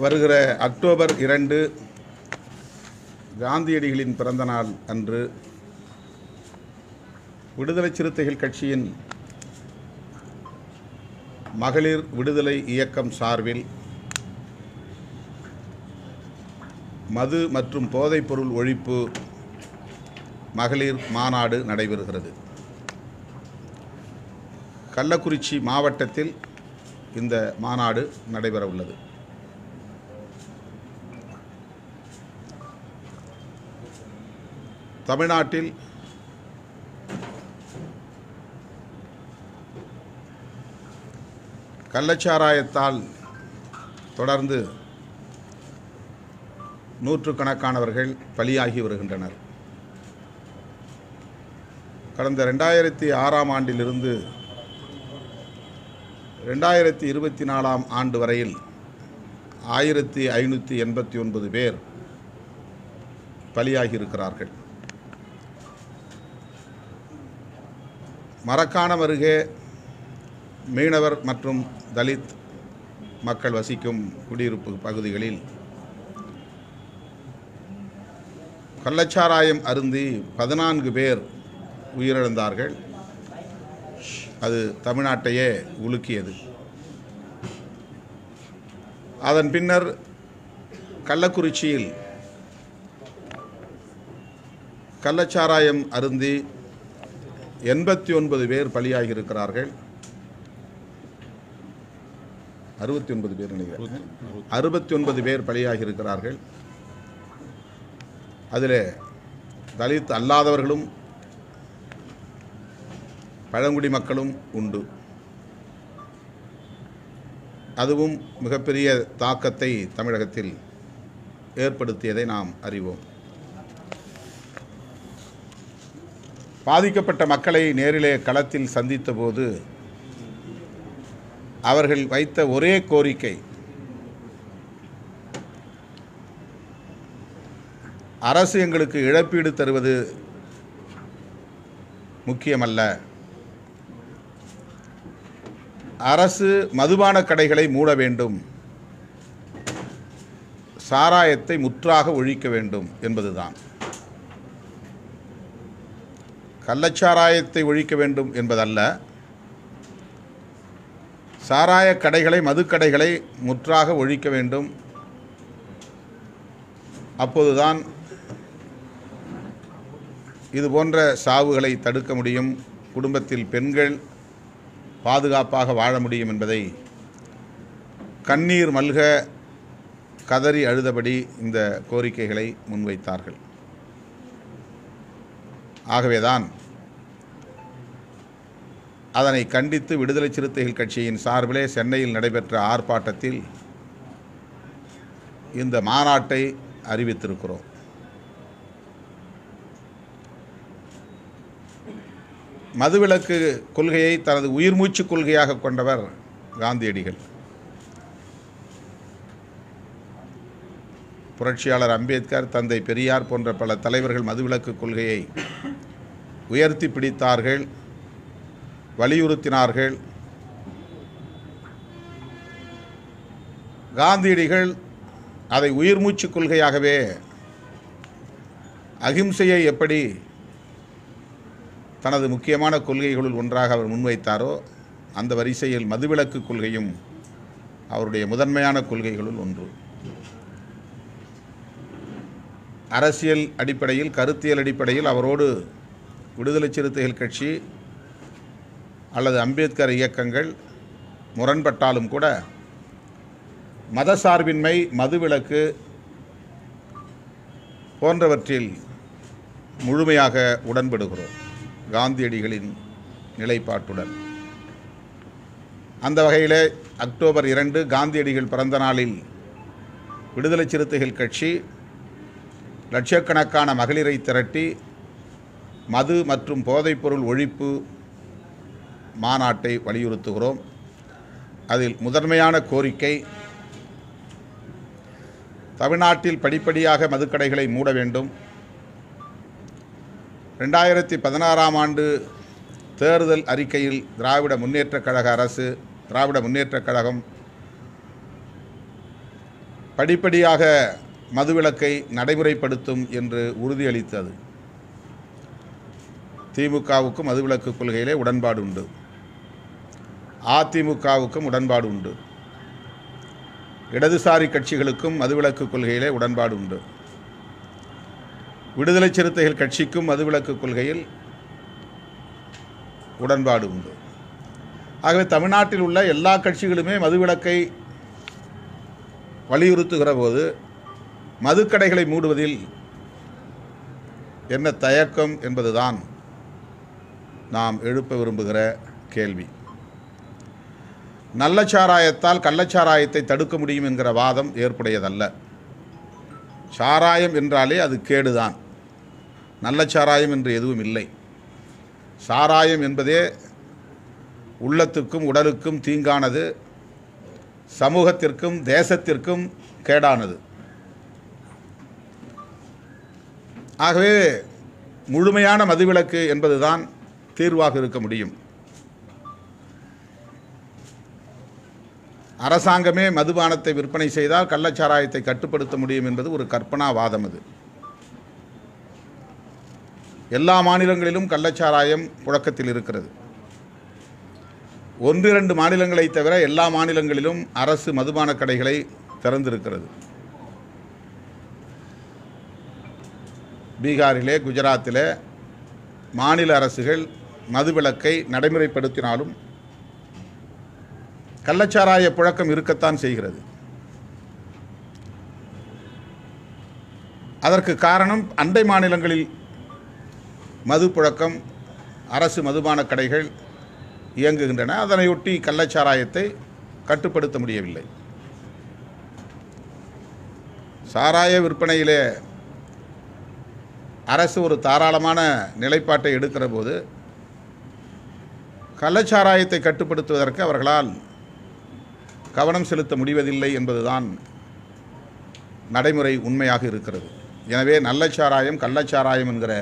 வருகிற அக்டோபர் 2 காந்தியடிகளின் பிறந்த நாள் அன்று விடுதலை சிறுத்தைகள் கட்சியின் மகளிர் விடுதலை இயக்கம் சார்பில் மது மற்றும் போதைப்பொருள் ஒழிப்பு மகளிர் மாநாடு நடைபெறுகிறது. கள்ளக்குறிச்சி மாவட்டத்தில் இந்த மாநாடு நடைபெற உள்ளது. தமிழ்நாட்டில் கள்ளச்சாராயத்தால் தொடர்ந்து நூற்றுக்கணக்கானவர்கள் பலியாகி வருகின்றனர். கடந்த 2006ஆம் ஆண்டிலிருந்து 2024ஆம் ஆண்டு வரையில் 1589 பேர் பலியாகி இருக்கிறார்கள். மரக்காணம் அருகே மீனவர் மற்றும் தலித் மக்கள் வசிக்கும் குடியிருப்பு பகுதிகளில் கள்ளச்சாராயம் அருந்தி 14 பேர் உயிரிழந்தார்கள். அது தமிழ்நாட்டையே உலுக்கியது. அதன் பின்னர் கள்ளக்குறிச்சியில் கள்ளச்சாராயம் அருந்தி 89 பேர் பலியாகி இருக்கிறார்கள். 69 பேர் நினைக்கிறேன். 69 பேர் பலியாகி இருக்கிறார்கள். அதில் தலித் அல்லாதவர்களும் பழங்குடி மக்களும் உண்டு. அதுவும் மிகப்பெரிய தாக்கத்தை தமிழகத்தில் ஏற்படுத்தியதை நாம் அறிவோம். பாதிக்கப்பட்ட மக்களை நேரிலே களத்தில் சந்தித்த போது அவர்கள் வைத்த ஒரே கோரிக்கை, அரசு எங்களுக்கு இழப்பீடு தருவது முக்கியமல்ல, அரசு மதுபான கடைகளை மூட வேண்டும், சாராயத்தை முற்றாக ஒழிக்க வேண்டும் என்பதுதான். கள்ளச்சாராயத்தை ஒழிக்க வேண்டும் என்பதல்ல, சாராய கடைகளை மதுக்கடைகளை முற்றாக ஒழிக்க வேண்டும். அப்போதுதான் இது போன்ற சாவுகளை தடுக்க முடியும், குடும்பத்தில் பெண்கள் பாதுகாப்பாக வாழ முடியும் என்பதை கண்ணீர் மல்க கதறி அழுதபடி இந்த கோரிக்கைகளை முன்வைத்தார்கள். ஆகவேதான் அதனை கண்டித்து விடுதலை சிறுத்தைகள் கட்சியின் சார்பிலே சென்னையில் நடைபெற்ற ஆர்ப்பாட்டத்தில் இந்த மாநாட்டை அறிவித்திருக்கிறோம். மதுவிலக்கு கொள்கையை தனது உயிர்மூச்சு கொள்கையாக கொண்டவர் காந்தியடிகள். புரட்சியாளர் அம்பேத்கர், தந்தை பெரியார் போன்ற பல தலைவர்கள் மதுவிலக்கு கொள்கையை உயர்த்தி பிடித்தார்கள், வலியுறுத்தினார்கள். காந்தியடிகள் அதை உயிர்மூச்சு கொள்கையாகவே அகிம்சையை எப்படி தனது முக்கியமான கொள்கைகளுள் ஒன்றாக அவர் முன்வைத்தாரோ அந்த வரிசையில் மதுவிலக்கு கொள்கையும் அவருடைய முதன்மையான கொள்கைகளுள் ஒன்று. அரசியல் அடிப்படையில், கருத்தியல் அடிப்படையில் அவரோடு விடுதலை சிறுத்தைகள் கட்சி அல்லது அம்பேத்கர் இயக்கங்கள் முரண்பட்டாலும் கூட மதசார்பின்மை, மதுவிலக்கு போன்றவற்றில் முழுமையாக உடன்படுகிறோம் காந்தியடிகளின் நிலைப்பாட்டுடன். அந்த வகையிலே அக்டோபர் 2 காந்தியடிகள் பிறந்த நாளில் விடுதலை சிறுத்தைகள் கட்சி லட்சக்கணக்கான மகளிரை திரட்டி மது மற்றும் போதைப்பொருள் ஒழிப்பு மாநாட்டை வலியுறுத்துகிறோம். அதில் முதன்மையான கோரிக்கை, தமிழ்நாட்டில் படிப்படியாக மதுக்கடைகளை மூட வேண்டும். 2016ஆம் ஆண்டு தேர்தல் அறிக்கையில் திராவிட முன்னேற்றக் கழகம் படிப்படியாக மதுவிலக்கை நடைமுறைப்படுத்தும் என்று உறுதியளித்தது. திமுகவுக்கும் மதுவிலக்கு கொள்கையிலே உடன்பாடு உண்டு, அதிமுகவுக்கும் உடன்பாடு உண்டு, இடதுசாரி கட்சிகளுக்கும் மதுவிலக்கு கொள்கையிலே உடன்பாடு உண்டு, விடுதலை சிறுத்தைகள் கட்சிக்கும் மதுவிலக்கு கொள்கையில் உடன்பாடு உண்டு. ஆகவே தமிழ்நாட்டில் உள்ள எல்லா கட்சிகளுமே மதுவிலக்கை வலியுறுத்துகிற போது மதுக்கடைகளை மூடுவதில் என்ன தயக்கம் என்பதுதான் நாம் எழுப்ப விரும்புகிற கேள்வி. நல்ல சாராயத்தால் கள்ளச்சாராயத்தை தடுக்க முடியும் என்கிற வாதம் ஏற்புடையதல்ல. சாராயம் என்றாலே அது கேடுதான். நல்ல சாராயம் என்று எதுவும் இல்லை. சாராயம் என்பதே உள்ளத்துக்கும் உடலுக்கும் தீங்கானது, சமூகத்திற்கும் தேசத்திற்கும் கேடானது. ஆகவே முழுமையான மதுவிலக்கு என்பதுதான் தீர்வாக இருக்க முடியும். அரசாங்கமே மதுபானத்தை விற்பனை செய்தால் கள்ளச்சாராயத்தை கட்டுப்படுத்த முடியும் என்பது ஒரு கற்பனாவாதம். அது எல்லா மாநிலங்களிலும் கள்ளச்சாராயம் புழக்கத்தில் இருக்கிறது. 1-2 மாநிலங்களை தவிர எல்லா மாநிலங்களிலும் அரசு மதுபான கடைகளை திறந்திருக்கிறது. பீகாரிலே, குஜராத்திலே மாநில அரசுகள் மதுவிலக்கை நடைமுறைப்படுத்தினாலும் கள்ளச்சாராய புழக்கம் இருக்கத்தான் செய்கிறது. அதற்கு காரணம் அண்டை மாநிலங்களில் மது புழக்கம், அரசு மதுபான கடைகள் இயங்குகின்றன. அதனையொட்டி கள்ளச்சாராயத்தை கட்டுப்படுத்த முடியவில்லை. சாராய விற்பனையிலே அரசு ஒரு தாராளமான நிலைப்பாட்டை எடுக்கிற போது கள்ளச்சாராயத்தை கட்டுப்படுத்துவதற்கு அவர்களால் கவனம் செலுத்த முடிவதில்லை என்பதுதான் நடைமுறை உண்மையாக இருக்கிறது. எனவே நல்ல சாராயம் கள்ளச்சாராயம் என்கிற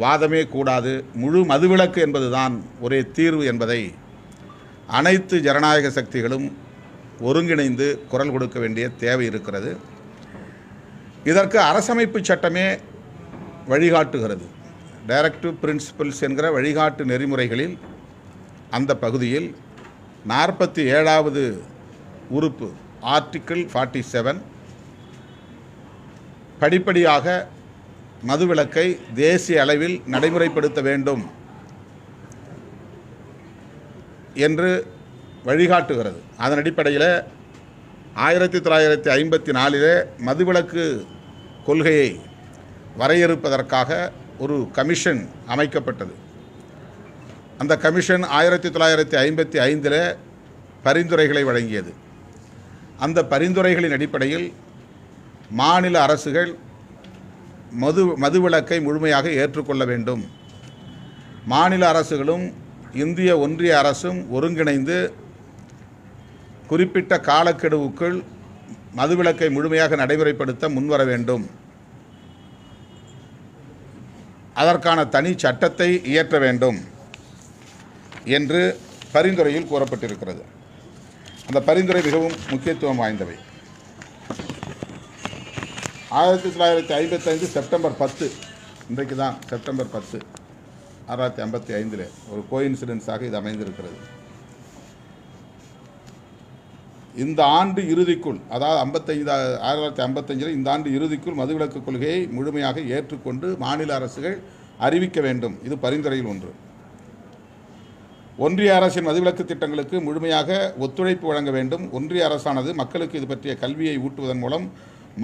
வாதமே கூடாது, முழு மதுவிலக்கு என்பதுதான் ஒரே தீர்வு என்பதை அனைத்து ஜனநாயக சக்திகளும் ஒருங்கிணைந்து குரல் கொடுக்க வேண்டிய தேவை இருக்கிறது. இதற்கு அரசமைப்பு சட்டமே வழிகாட்டுகிறது. டைரக்டிவ் பிரின்சிபல்ஸ் என்கிற வழிகாட்டு நெறிமுறைகளில் அந்த பகுதியில் 47வது உறுப்பு ஆர்டிக்கிள் 47 படிப்படியாக மதுவிலக்கை தேசிய அளவில் நடைமுறைப்படுத்த வேண்டும் என்று வழிகாட்டுகிறது. அதன் அடிப்படையில் 1954 மதுவிலக்கு கொள்கையை வரையறுப்பதற்காக ஒரு கமிஷன் அமைக்கப்பட்டது. அந்த கமிஷன் 1955 பரிந்துரைகளை வழங்கியது. அந்த பரிந்துரைகளின் அடிப்படையில் மாநில அரசுகள் மதுவிலக்கை முழுமையாக ஏற்றுக்கொள்ள வேண்டும். மாநில அரசுகளும் இந்திய ஒன்றிய அரசும் ஒருங்கிணைந்து குறிப்பிட்ட காலக்கெடுவுக்குள் மதுவிலக்கை முழுமையாக நடைமுறைப்படுத்த முன்வர வேண்டும். அதற்கான தனி சட்டத்தை இயற்ற வேண்டும் என்று பரிந்துரையில் கூறப்பட்டிருக்கிறது. அந்த பரிந்துரை மிகவும் முக்கியத்துவம் வாய்ந்தவை. 1955 செப்டம்பர் 10, இன்றைக்கு தான் செப்டம்பர் 10, 1955 ஒரு கோயின்சிடென்ஸாக இது அமைந்திருக்கிறது. இந்த ஆண்டு இறுதிக்குள், அதாவது 1955 இந்த ஆண்டு இறுதிக்குள் மதுவிலக்கு கொள்கையை முழுமையாக ஏற்றுக்கொண்டு மாநில அரசுகள் அறிவிக்க வேண்டும். இது பரிந்துரையில் ஒன்று. ஒன்றிய அரசின் மதுவிலக்கு திட்டங்களுக்கு முழுமையாக ஒத்துழைப்பு வழங்க வேண்டும். ஒன்றிய அரசானது மக்களுக்கு இது பற்றிய கல்வியை ஊட்டுவதன் மூலம்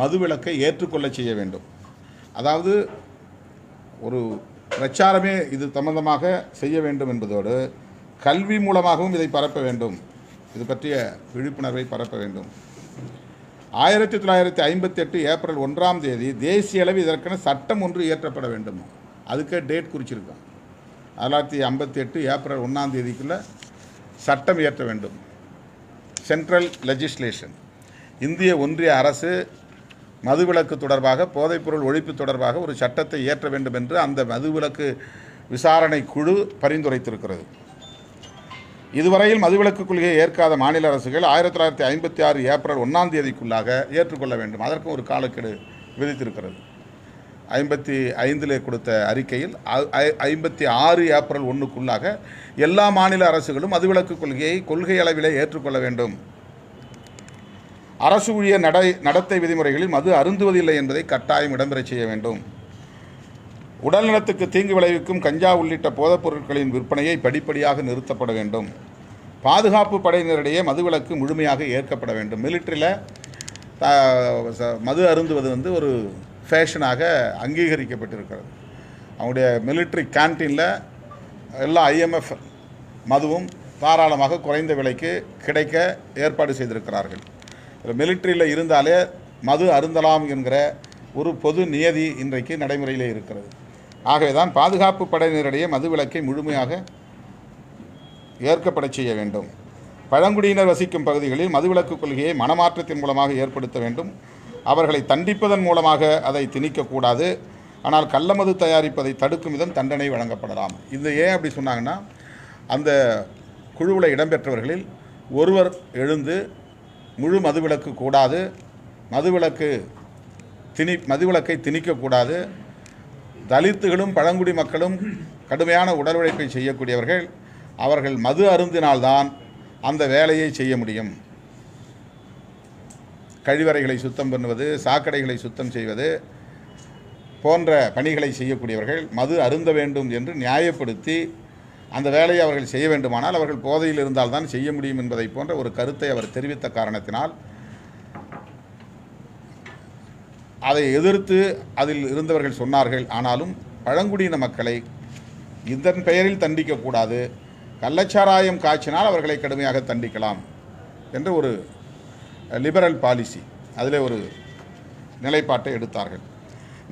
மதுவிலக்கை ஏற்றுக்கொள்ள செய்ய வேண்டும். அதாவது ஒரு பிரச்சாரமே இது சம்பந்தமாக செய்ய வேண்டும் என்பதோடு கல்வி மூலமாகவும் இதை பரப்ப வேண்டும். இது பற்றிய விழிப்புணர்வை பரப்ப வேண்டும். 1958 ஏப்ரல் 1ஆம் தேதி தேசிய அளவில் இதற்கென சட்டம் ஒன்று இயற்றப்பட வேண்டும். அதுக்கே டேட் குறிச்சிருக்காங்க. 1958 ஏப்ரல் 1ஆம் தேதிக்குள்ளே சட்டம் இயற்ற வேண்டும். Central legislation. இந்திய ஒன்றிய அரசு மதுவிலக்கு தொடர்பாக, போதைப்பொருள் ஒழிப்பு தொடர்பாக ஒரு சட்டத்தை இயற்ற வேண்டும் என்று அந்த மதுவிலக்கு விசாரணை குழு பரிந்துரைத்திருக்கிறது. இதுவரையில் மதுவிலக்கு கொள்கையை ஏற்காத மாநில அரசுகள் 1956 ஏப்ரல் 1ஆம் தேதிக்குள்ளாக ஏற்றுக்கொள்ள வேண்டும். அதற்கும் ஒரு காலக்கெடு விதித்திருக்கிறது. 55 கொடுத்த அறிக்கையில் 56 ஏப்ரல் 1க்குள்ளாக எல்லா மாநில அரசுகளும் மதுவிலக்கு கொள்கையை கொள்கை அளவிலே ஏற்றுக்கொள்ள வேண்டும். அரசு ஊழியர் நடத்தை விதிமுறைகளில் மது அருந்துவதில்லை என்பதை கட்டாயம் இடம்பெறச் செய்ய வேண்டும். உடல் நலத்துக்கு தீங்கு விளைவிக்கும் கஞ்சா உள்ளிட்ட போதைப் பொருட்களின் விற்பனையை படிப்படியாக நிறுத்தப்பட வேண்டும். பாதுகாப்பு படையினரிடையே மதுவிலக்கு முழுமையாக ஏற்கப்பட வேண்டும். மிலிட்ரியில் மது அருந்துவது ஒரு ஃபேஷனாக அங்கீகரிக்கப்பட்டிருக்கிறது. அவங்களுடைய மிலிட்ரி கேன்டீனில் எல்லா IMF மதுவும் தாராளமாக குறைந்த விலைக்கு கிடைக்க ஏற்பாடு செய்திருக்கிறார்கள். மிலிட்ரியில் இருந்தாலே மது அருந்தலாம் என்கிற ஒரு பொது நியதி இன்றைக்கு நடைமுறையிலே இருக்கிறது. ஆகவே தான் பாதுகாப்பு படையினரிடையே மதுவிலக்கை முழுமையாக ஏற்கப்பட செய்ய வேண்டும். பழங்குடியினர் வசிக்கும் பகுதிகளில் மதுவிலக்கு கொள்கையை மனமாற்றத்தின் மூலமாக ஏற்படுத்த வேண்டும். அவர்களை தண்டிப்பதன் மூலமாக அதை திணிக்கக்கூடாது. ஆனால் கள்ளமது தயாரிப்பதை தடுக்கும் விதம் தண்டனை வழங்கப்படலாம். இது ஏன் அப்படி சொன்னாங்கன்னா, அந்த குழுவில் இடம்பெற்றவர்களில் ஒருவர் எழுந்து முழு மதுவிலக்கு கூடாது, மதுவிலக்கை திணிக்கக்கூடாது, தலித்துகளும் பழங்குடி மக்களும் கடுமையான உடல் உழைப்பை செய்யக்கூடியவர்கள், அவர்கள் மது அருந்தினால்தான் அந்த வேலையை செய்ய முடியும். கழிவறைகளை சுத்தம் பண்ணுவது, சாக்கடைகளை சுத்தம் செய்வது போன்ற பணிகளை செய்யக்கூடியவர்கள் மது அருந்த வேண்டும் என்று நியாயப்படுத்தி அந்த வேலையை அவர்கள் செய்ய வேண்டுமானால் அவர்கள் போதையில் இருந்தால்தான் செய்ய முடியும் என்பதை போன்ற ஒரு கருத்தை அவர் தெரிவித்த காரணத்தினால் அதை எதிர்த்து அதில் இருந்தவர்கள் சொன்னார்கள். ஆனாலும் பழங்குடியின மக்களை இதன் பெயரில் தண்டிக்கக்கூடாது, கள்ளச்சாராயம் காய்ச்சினால் அவர்களை கடுமையாக தண்டிக்கலாம் என்று ஒரு லிபரல் பாலிசி, அதில் ஒரு நிலைப்பாட்டை எடுத்தார்கள்.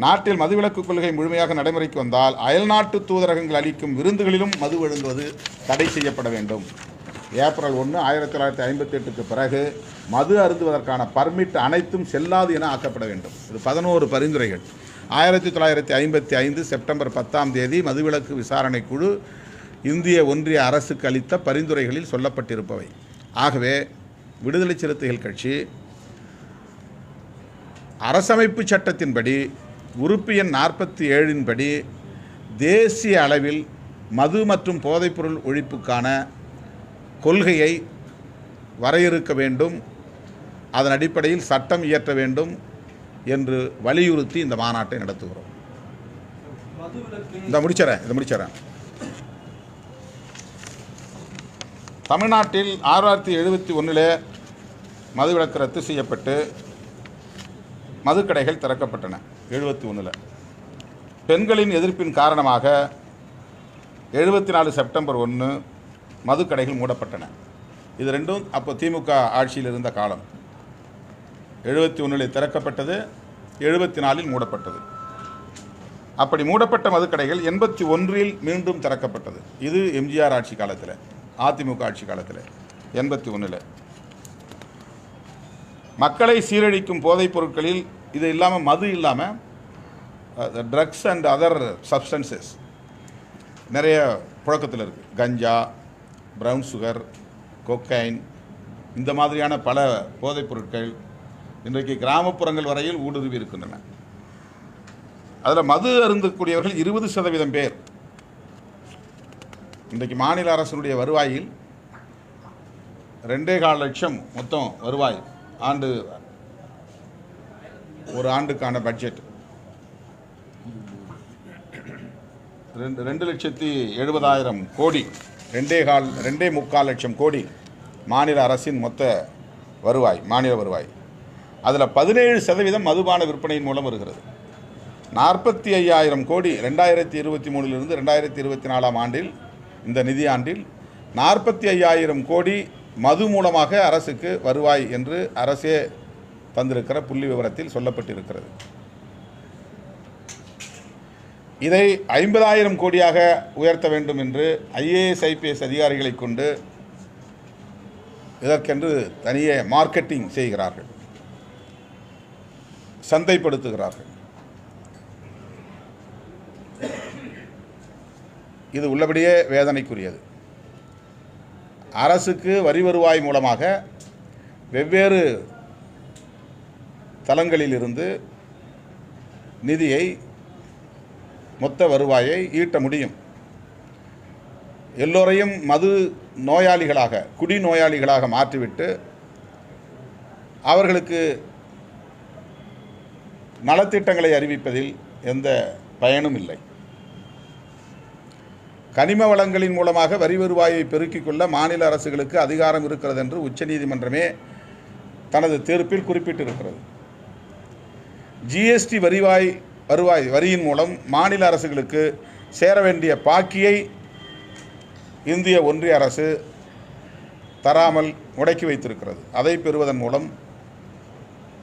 நாட்டில் மதுவிலக்கு கொள்கை முழுமையாக நடைமுறைக்கு வந்தால் அயல்நாட்டு தூதரகங்கள் அளிக்கும் விருந்துகளிலும் மது வழங்குவது தடை செய்யப்பட வேண்டும். ஏப்ரல் 1, 1958க்கு பிறகு மது அருந்துவதற்கான பர்மிட் அனைத்தும் செல்லாது என ஆக்கப்பட வேண்டும். இது 11 பரிந்துரைகள். 1955 செப்டம்பர் 10ஆம் தேதி மதுவிலக்கு விசாரணை குழு இந்திய ஒன்றிய அரசுக்கு அளித்த பரிந்துரைகளில் சொல்லப்பட்டிருப்பவை. ஆகவே விடுதலை சிறுத்தைகள் கட்சி அரசமைப்பு சட்டத்தின்படி உறுப்பு எண் 47 படி தேசிய அளவில் மது மற்றும் போதைப்பொருள் ஒழிப்புக்கான கொள்கையை வரையறுக்க வேண்டும், அதன் அடிப்படையில் சட்டம் இயற்ற வேண்டும் என்று வலியுறுத்தி இந்த மாநாட்டை நடத்துகிறோம். இதை முடிச்சிடறேன். தமிழ்நாட்டில் 1971 மதுவிலக்கு ரத்து செய்யப்பட்டு மதுக்கடைகள் திறக்கப்பட்டன. 71 பெண்களின் எதிர்ப்பின் காரணமாக 74 செப்டம்பர் 1 மதுக்கடைகள் மூடப்பட்டன. இது ரெண்டும் அப்போ திமுக ஆட்சியில் இருந்த காலம். 71 திறக்கப்பட்டது, 74 மூடப்பட்டது. அப்படி மூடப்பட்ட மதுக்கடைகள் 81 மீண்டும் திறக்கப்பட்டது. இது எம்ஜிஆர் ஆட்சி காலத்தில், அதிமுக ஆட்சி காலத்தில் 81. மக்களை சீரழிக்கும் போதைப் பொருட்களில் இது இல்லாமல் மது இல்லாமல் ட்ரக்ஸ் அண்ட் அதர் சப்ஸ்டன்சஸ் நிறைய புழக்கத்தில் இருக்குது. கஞ்சா, ப்ரௌன் சுகர், கொக்கைன், இந்த மாதிரியான பல போதைப் பொருட்கள் இன்றைக்கு கிராமப்புறங்கள் வரையில் ஊடுருவி இருக்கின்றன. அதில் மது அருந்தக்கூடியவர்கள் 20% பேர். இன்றைக்கு மாநில அரசினுடைய வருவாயில் 2.25 லட்சம் மொத்தம் வருவாய், ஒரு ஆண்டுக்கான பட்ஜெட் 2,70,000 கோடி, 2.25 லட்சம் கோடி மாநில அரசின் மொத்த வருவாய், மாநில வருவாய். அதில் 17% மதுபான விற்பனையின் மூலம் வருகிறது. 45,000 கோடி 2023 2024 ஆண்டில், இந்த நிதியாண்டில் 45,000 கோடி மது மூலமாக அரசுக்கு வருவாய் என்று அரசே தந்திருக்கிற புள்ளி விவரத்தில் சொல்லப்பட்டிருக்கிறது. இதை 50,000 கோடியாக உயர்த்த வேண்டும் என்று IAS IPS அதிகாரிகளை கொண்டு இதற்கென்று தனியே மார்க்கெட்டிங் செய்கிறார்கள், சந்தைப்படுத்துகிறார்கள். இது உள்ளபடியே வேதனைக்குரியது. அரசுக்கு வரி வருவாய் மூலமாக வெவ்வேறு தளங்களிலிருந்து நிதியை மொத்த வருவாயை ஈட்ட முடியும். எல்லோரையும் மது நோயாளிகளாக குடி நோயாளிகளாக மாற்றிவிட்டு அவர்களுக்கு நலத்திட்டங்களை அறிவிப்பதில் எந்த பயனும் இல்லை. கனிம வளங்களின் மூலமாக வரி வருவாயை பெருக்கிக் கொள்ள மாநில அரசுகளுக்கு அதிகாரம் இருக்கிறது என்று உச்சநீதிமன்றமே தனது தீர்ப்பில் குறிப்பிட்டிருக்கிறது. ஜிஎஸ்டி வரியின் மூலம் மாநில அரசுகளுக்கு சேர வேண்டிய பாக்கியை இந்திய ஒன்றிய அரசு தராமல் முடக்கி வைத்திருக்கிறது. அதை பெறுவதன் மூலம்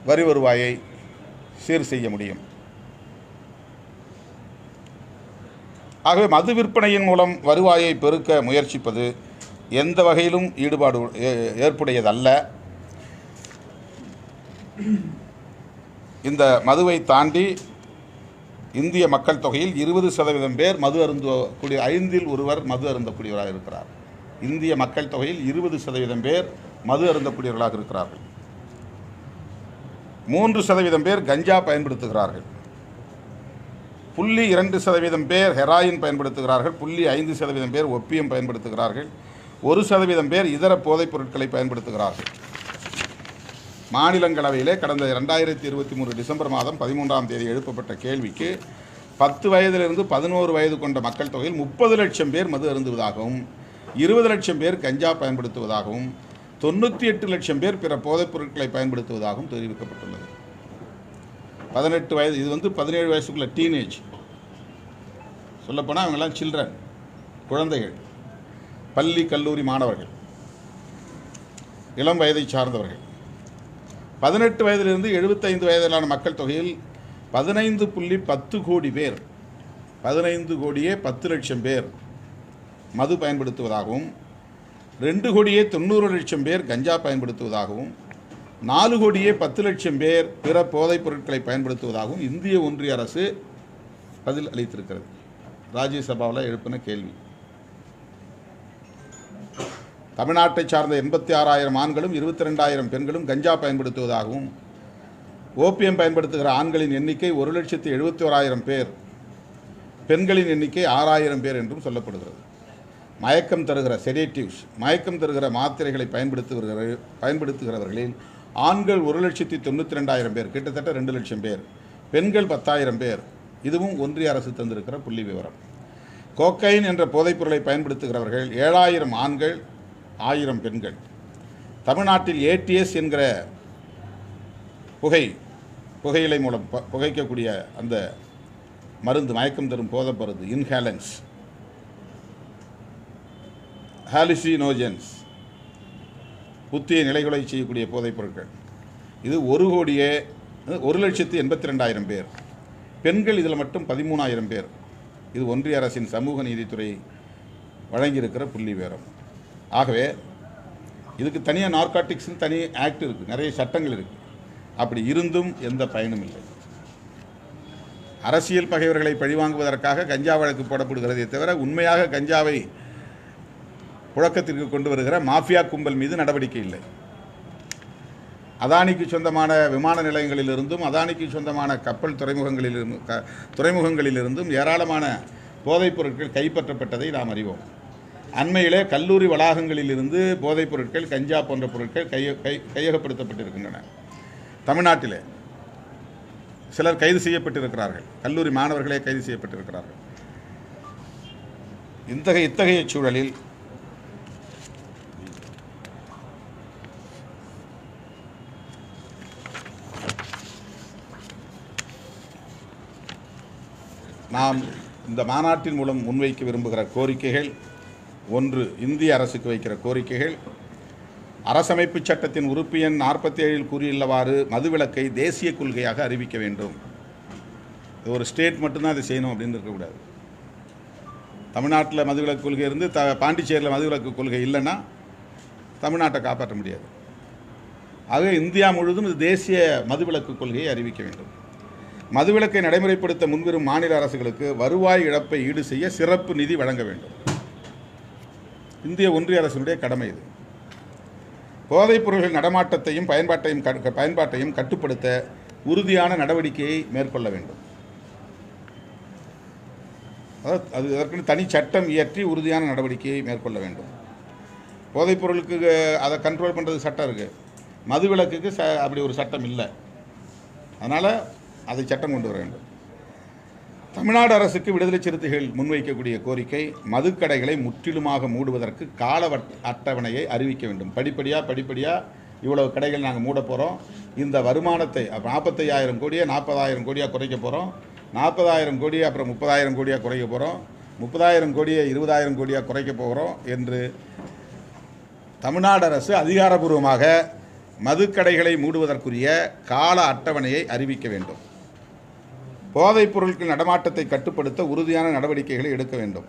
வரி வருவாயை சீர் செய்ய முடியும். ஆகவே மது விற்பனையின் மூலம் வருவாயை பெருக்க முயற்சிப்பது எந்த வகையிலும் ஈடுபாடு ஏற்புடையதல்ல. இந்த மதுவை தாண்டி இந்திய மக்கள் தொகையில் 20% பேர் மது அருந்தக்கூடிய 5இல் ஒருவர் மது அருந்தக்கூடியவராக இருக்கிறார். இந்திய மக்கள் தொகையில் 20% பேர் மது அருந்தக்கூடியவர்களாக இருக்கிறார்கள். 3% பேர் கஞ்சா பயன்படுத்துகிறார்கள். 0.2% பேர் ஹெராயின் பயன்படுத்துகிறார்கள். 0.5% பேர் ஒப்பியம் பயன்படுத்துகிறார்கள். 1% பேர் இதர போதைப் பொருட்களை பயன்படுத்துகிறார்கள். மாநிலங்களவையிலே கடந்த 2023 டிசம்பர் மாதம் 13ஆம் தேதி எழுப்பப்பட்ட கேள்விக்கு 10 வயதிலிருந்து 11 வயது கொண்ட மக்கள் தொகையில் 30 லட்சம் பேர் மது அருந்துவதாகவும் 20 லட்சம் பேர் கஞ்சா பயன்படுத்துவதாகவும் 98 லட்சம் பேர் பிற போதைப் பொருட்களை பயன்படுத்துவதாகவும் தெரிவிக்கப்பட்டுள்ளது. 18 வயது, இது 17 வயசுக்குள்ள டீனேஜ், சொல்லப்போனால் அவங்கெல்லாம் சில்ட்ரன், குழந்தைகள், பள்ளி கல்லூரி மாணவர்கள், இளம் வயதை சார்ந்தவர்கள். 18 வயதிலிருந்து 75 வயதிலான மக்கள் தொகையில் 15.10 கோடி பேர், 15 கோடியே 10 லட்சம் பேர் மது பயன்படுத்துவதாகவும் 2 கோடியே 90 லட்சம் பேர் கஞ்சா பயன்படுத்துவதாகவும் 4 கோடியே 10 லட்சம் பேர் பிற போதைப் பொருட்களை பயன்படுத்துவதாகவும் இந்திய ஒன்றிய அரசு பதில் அளித்திருக்கிறது. ராஜ்யசபாவில் எழுப்பின கேள்வி. தமிழ்நாட்டை சார்ந்த 86,000 ஆண்களும் 22,000 பெண்களும் கஞ்சா பயன்படுத்துவதாகவும் ஓபியம் பயன்படுத்துகிற ஆண்களின் எண்ணிக்கை 1,71,000 பேர், பெண்களின் எண்ணிக்கை 6,000 பேர் என்றும் சொல்லப்படுகிறது. மயக்கம் தருகிற செடேட்டிவ்ஸ், மயக்கம் தருகிற மாத்திரைகளை பயன்படுத்துகிறவர்களில் ஆண்கள் 1,92,000 பேர், கிட்டத்தட்ட 2 லட்சம் பேர், பெண்கள் 10,000 பேர். இதுவும் ஒன்றிய அரசு தந்திருக்கிற புள்ளி விவரம். கோக்கைன் என்ற போதைப்பொருளை பயன்படுத்துகிறவர்கள் 7,000 ஆண்கள், 1000 பெண்கள். தமிழ்நாட்டில் ஏடிஎஸ் என்கிற புகையிலை மூலம் புகைக்கக்கூடிய அந்த மருந்து, மயக்கம் தரும் போதைப் மருந்து, இன்ஹேலன்ஸ், ஹாலுசினோஜன்ஸ், புத்திய நிலைகளை செய்யக்கூடிய போதைப் பொருட்கள், இது 1,82,000 பேர். பெண்கள் இதில் மட்டும் 13,000 பேர். இது ஒன்றிய அரசின் சமூக நீதித்துறை வழங்கியிருக்கிற புள்ளி விவரம். ஆகவே இதுக்கு தனியாக நார்காட்டிக்ஸ்னு தனி ஆக்ட் இருக்குது, நிறைய சட்டங்கள் இருக்குது. அப்படி இருந்தும் எந்த பயனும் இல்லை. அரசியல் பகைவர்களை பழிவாங்குவதற்காக கஞ்சா வழக்கு போடப்படுகிறதே தவிர உண்மையாக கஞ்சாவை புழக்கத்திற்கு கொண்டு வருகிற மாஃபியா கும்பல் மீது நடவடிக்கை இல்லை. அதானிக்கு சொந்தமான விமான நிலையங்களிலிருந்தும் அதானிக்கு சொந்தமான கப்பல் துறைமுகங்களிலிருந்தும் ஏராளமான போதைப் பொருட்கள் கைப்பற்றப்பட்டதை நாம் அறிவோம். அண்மையிலே கல்லூரி வளாகங்களிலிருந்து போதைப் பொருட்கள், கஞ்சா போன்ற பொருட்கள் கையகப்படுத்தப்பட்டிருக்கின்றன. தமிழ்நாட்டிலே சிலர் கைது செய்யப்பட்டிருக்கிறார்கள், கல்லூரி மாணவர்களே கைது செய்யப்பட்டிருக்கிறார்கள். இத்தகைய சூழலில் நாம் இந்த மாநாட்டின் மூலம் முன்வைக்க விரும்புகிற கோரிக்கைகள், ஒன்று, இந்திய அரசுக்கு வைக்கிற கோரிக்கைகள், அரசமைப்பு சட்டத்தின் உறுப்பு எண் 47 கூறியுள்ளவாறு மதுவிலக்கை தேசிய கொள்கையாக அறிவிக்க வேண்டும். இது ஒரு ஸ்டேட் மட்டும்தான் அதை செய்யணும் அப்படின்னு இருக்கக்கூடாது. தமிழ்நாட்டில் மதுவிலக்கு கொள்கை இருந்து பாண்டிச்சேரியில் மதுவிலக்கு கொள்கை இல்லைன்னா தமிழ்நாட்டை காப்பாற்ற முடியாது. ஆக இந்தியா முழுவதும் இது தேசிய மதுவிலக்கு கொள்கையை அறிவிக்க வேண்டும். மதுவிலக்கை நடைமுறைப்படுத்த முன்வரும் மாநில அரசுகளுக்கு வருவாய் இழப்பை ஈடு செய்ய சிறப்பு நிதி வழங்க வேண்டும். இந்திய ஒன்றிய அரசினுடைய கடமை இது. போதைப் பொருள்கள் நடமாட்டத்தையும் பயன்பாட்டையும் கட்டுப்படுத்த உறுதியான நடவடிக்கையை மேற்கொள்ள வேண்டும். அதாவது அதற்குன்னு தனி சட்டம் இயற்றி உறுதியான நடவடிக்கையை மேற்கொள்ள வேண்டும். போதைப் பொருளுக்கு அதை கண்ட்ரோல் பண்ணுறது சட்டம் இருக்குது, மதுவிலக்குக்கு அப்படி ஒரு சட்டம் இல்லை. அதனால் அதை சட்டம் கொண்டு வர வேண்டும். தமிழ்நாடு அரசுக்கு விடுதலை சிறுத்தைகள் முன்வைக்கக்கூடிய கோரிக்கை, மதுக்கடைகளை முற்றிலுமாக மூடுவதற்கு கால அட்டவணையை அறிவிக்க வேண்டும். படிப்படியாக இவ்வளவு கடைகள் நாங்கள் மூட போகிறோம், இந்த வருமானத்தை 45,000 கோடியை 40,000 கோடியாக குறைக்க போகிறோம், 40,000 கோடியை அப்புறம் 30,000 கோடியாக குறைக்க போகிறோம், 30,000 கோடியை 20,000 கோடியாக குறைக்க போகிறோம் என்று தமிழ்நாடு அரசு அதிகாரப்பூர்வமாக மதுக்கடைகளை மூடுவதற்குரிய கால அட்டவணையை அறிவிக்க வேண்டும். போதைப் பொருட்கள் நடமாட்டத்தை கட்டுப்படுத்த உறுதியான நடவடிக்கைகளை எடுக்க வேண்டும்.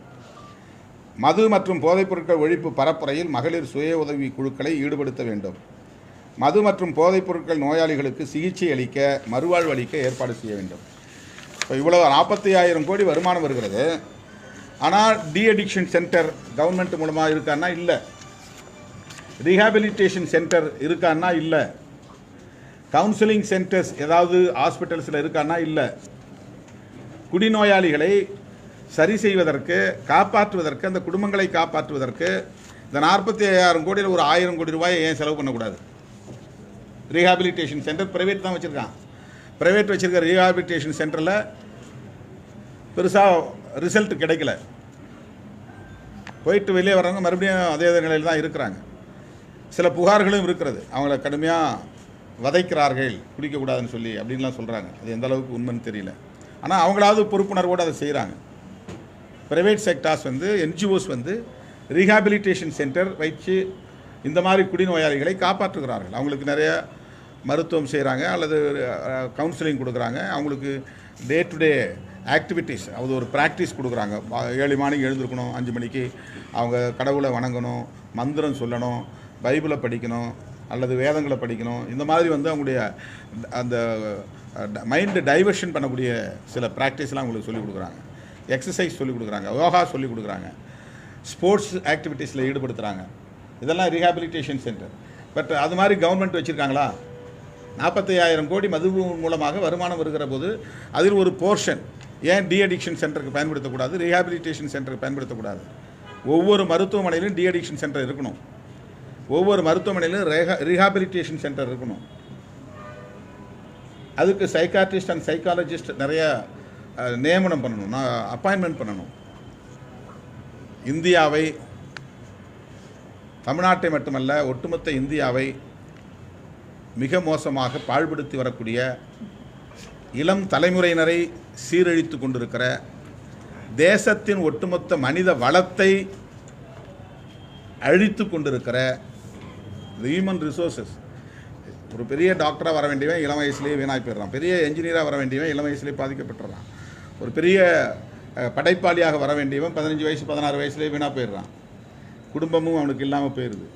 மது மற்றும் போதைப் பொருட்கள் ஒழிப்பு பரப்புரையில் மகளிர் சுய உதவி குழுக்களை ஈடுபடுத்த வேண்டும். மது மற்றும் போதைப் பொருட்கள் நோயாளிகளுக்கு சிகிச்சை அளிக்க, மறுவாழ்வு அளிக்க ஏற்பாடு செய்ய வேண்டும். இப்போ இவ்வளவு 40,000 கோடி வருமானம் வருகிறது. ஆனால் அடிக்ஷன் சென்டர் கவர்மெண்ட் மூலமாக இருக்கான்னா இல்லை, ரீஹாபிலிட்டேஷன் சென்டர் இருக்கான்னா இல்லை, கவுன்சிலிங் சென்டர்ஸ் ஏதாவது ஹாஸ்பிட்டல்ஸில் இருக்கான்னா இல்லை. குடிநோயாளிகளை சரி செய்வதற்கு, காப்பாற்றுவதற்கு, அந்த குடும்பங்களை காப்பாற்றுவதற்கு இந்த 45,000 கோடியில் ஒரு 1,000 கோடி ரூபாயை ஏன் செலவு பண்ணக்கூடாது? ரீஹாபிலிட்டேஷன் சென்டர் ப்ரைவேட் தான் வச்சுருக்கான். ப்ரைவேட் வச்சுருக்க ரீஹாபிலிட்டேஷன் சென்டரில் பெருசாக ரிசல்ட் கிடைக்கல. போயிட்டு வெளியே வர்றவங்க மறுபடியும் அதே நிலையில் தான் இருக்கிறாங்க. சில புகார்களும் இருக்கிறது, அவங்கள கடுமையாக வதைக்கிறார்கள் குடிக்கக்கூடாதுன்னு சொல்லி அப்படின்லாம் சொல்கிறாங்க. அது எந்த அளவுக்கு உண்மைன்னு தெரியல. ஆனால் அவங்களாவது பொறுப்புணர்வோடு அதை செய்கிறாங்க. Private sectors NGOs rehabilitation centre வச்சு இந்த மாதிரி குடிநோயாளிகளை காப்பாற்றுகிறார்கள். அவங்களுக்கு நிறைய மருத்துவம் செய்கிறாங்க, அல்லது கவுன்சிலிங் கொடுக்குறாங்க. அவங்களுக்கு டே டு டே ஆக்டிவிட்டீஸ், அது ஒரு ப்ராக்டிஸ் கொடுக்குறாங்க. 7 மணிக்கு எழுந்திருக்கணும், 5 மணிக்கு அவங்க கடவுளை வணங்கணும், மந்திரம் சொல்லணும், பைபிளை படிக்கணும், அல்லது வேதங்களை படிக்கணும். இந்த மாதிரி அவங்களுடைய அந்த மைண்டு டைவர்ஷன் பண்ணக்கூடிய சில ப்ராக்டிஸ்லாம் அவங்களுக்கு சொல்லிக் கொடுக்குறாங்க. எக்ஸசைஸ் சொல்லிக் கொடுக்குறாங்க, யோகா சொல்லிக் கொடுக்குறாங்க, ஸ்போர்ட்ஸ் ஆக்டிவிட்டீஸில் ஈடுபடுத்துகிறாங்க. இதெல்லாம் ரீஹாபிலிட்டேஷன் சென்டர். பட் அது மாதிரி கவர்மெண்ட் வச்சுருக்காங்களா? 45,000 கோடி மது மூலமாக வருமானம் வருகிற போது அதில் ஒரு போர்ஷன் ஏன் அடிக்ஷன் சென்டருக்கு பயன்படுத்தக்கூடாது, ரீஹாபிலிட்டேஷன் சென்டருக்கு பயன்படுத்தக்கூடாது? ஒவ்வொரு மருத்துவமனையிலும் அடிக்ஷன் சென்டர் இருக்கணும், ஒவ்வொரு மருத்துவமனையிலும் ரீஹாபிலிட்டேஷன் சென்டர் இருக்கணும். அதுக்கு சைக்காட்ரிஸ்ட் அண்ட் சைக்காலஜிஸ்ட் நிறைய நியமனம் பண்ணணும், அப்பாயின்மெண்ட் பண்ணணும். இந்தியாவை, தமிழ்நாட்டை மட்டுமல்ல ஒட்டுமொத்த இந்தியாவை மிக மோசமாக பாழ்படுத்தி வரக்கூடிய, இளம் தலைமுறையினரை சீரழித்து கொண்டிருக்கிற, தேசத்தின் ஒட்டுமொத்த மனித வளத்தை அழித்து கொண்டிருக்கிற ஹியூமன் ரிசோர்ஸஸ். ஒரு பெரிய டாக்டராக வர வேண்டியவன் இளம் வயசுலேயே வீணாகி போயிடுறான், பெரிய என்ஜினியராக வர வேண்டியவன் இளம் வயசுலேயே பாதிக்கப்பட்டுறான், ஒரு பெரிய படைப்பாளியாக வர வேண்டியவன் 15 வயசு 16 வயசுலேயே வீணாக போயிடுறான். குடும்பமும் அவனுக்கு இல்லாமல் போயிடுது.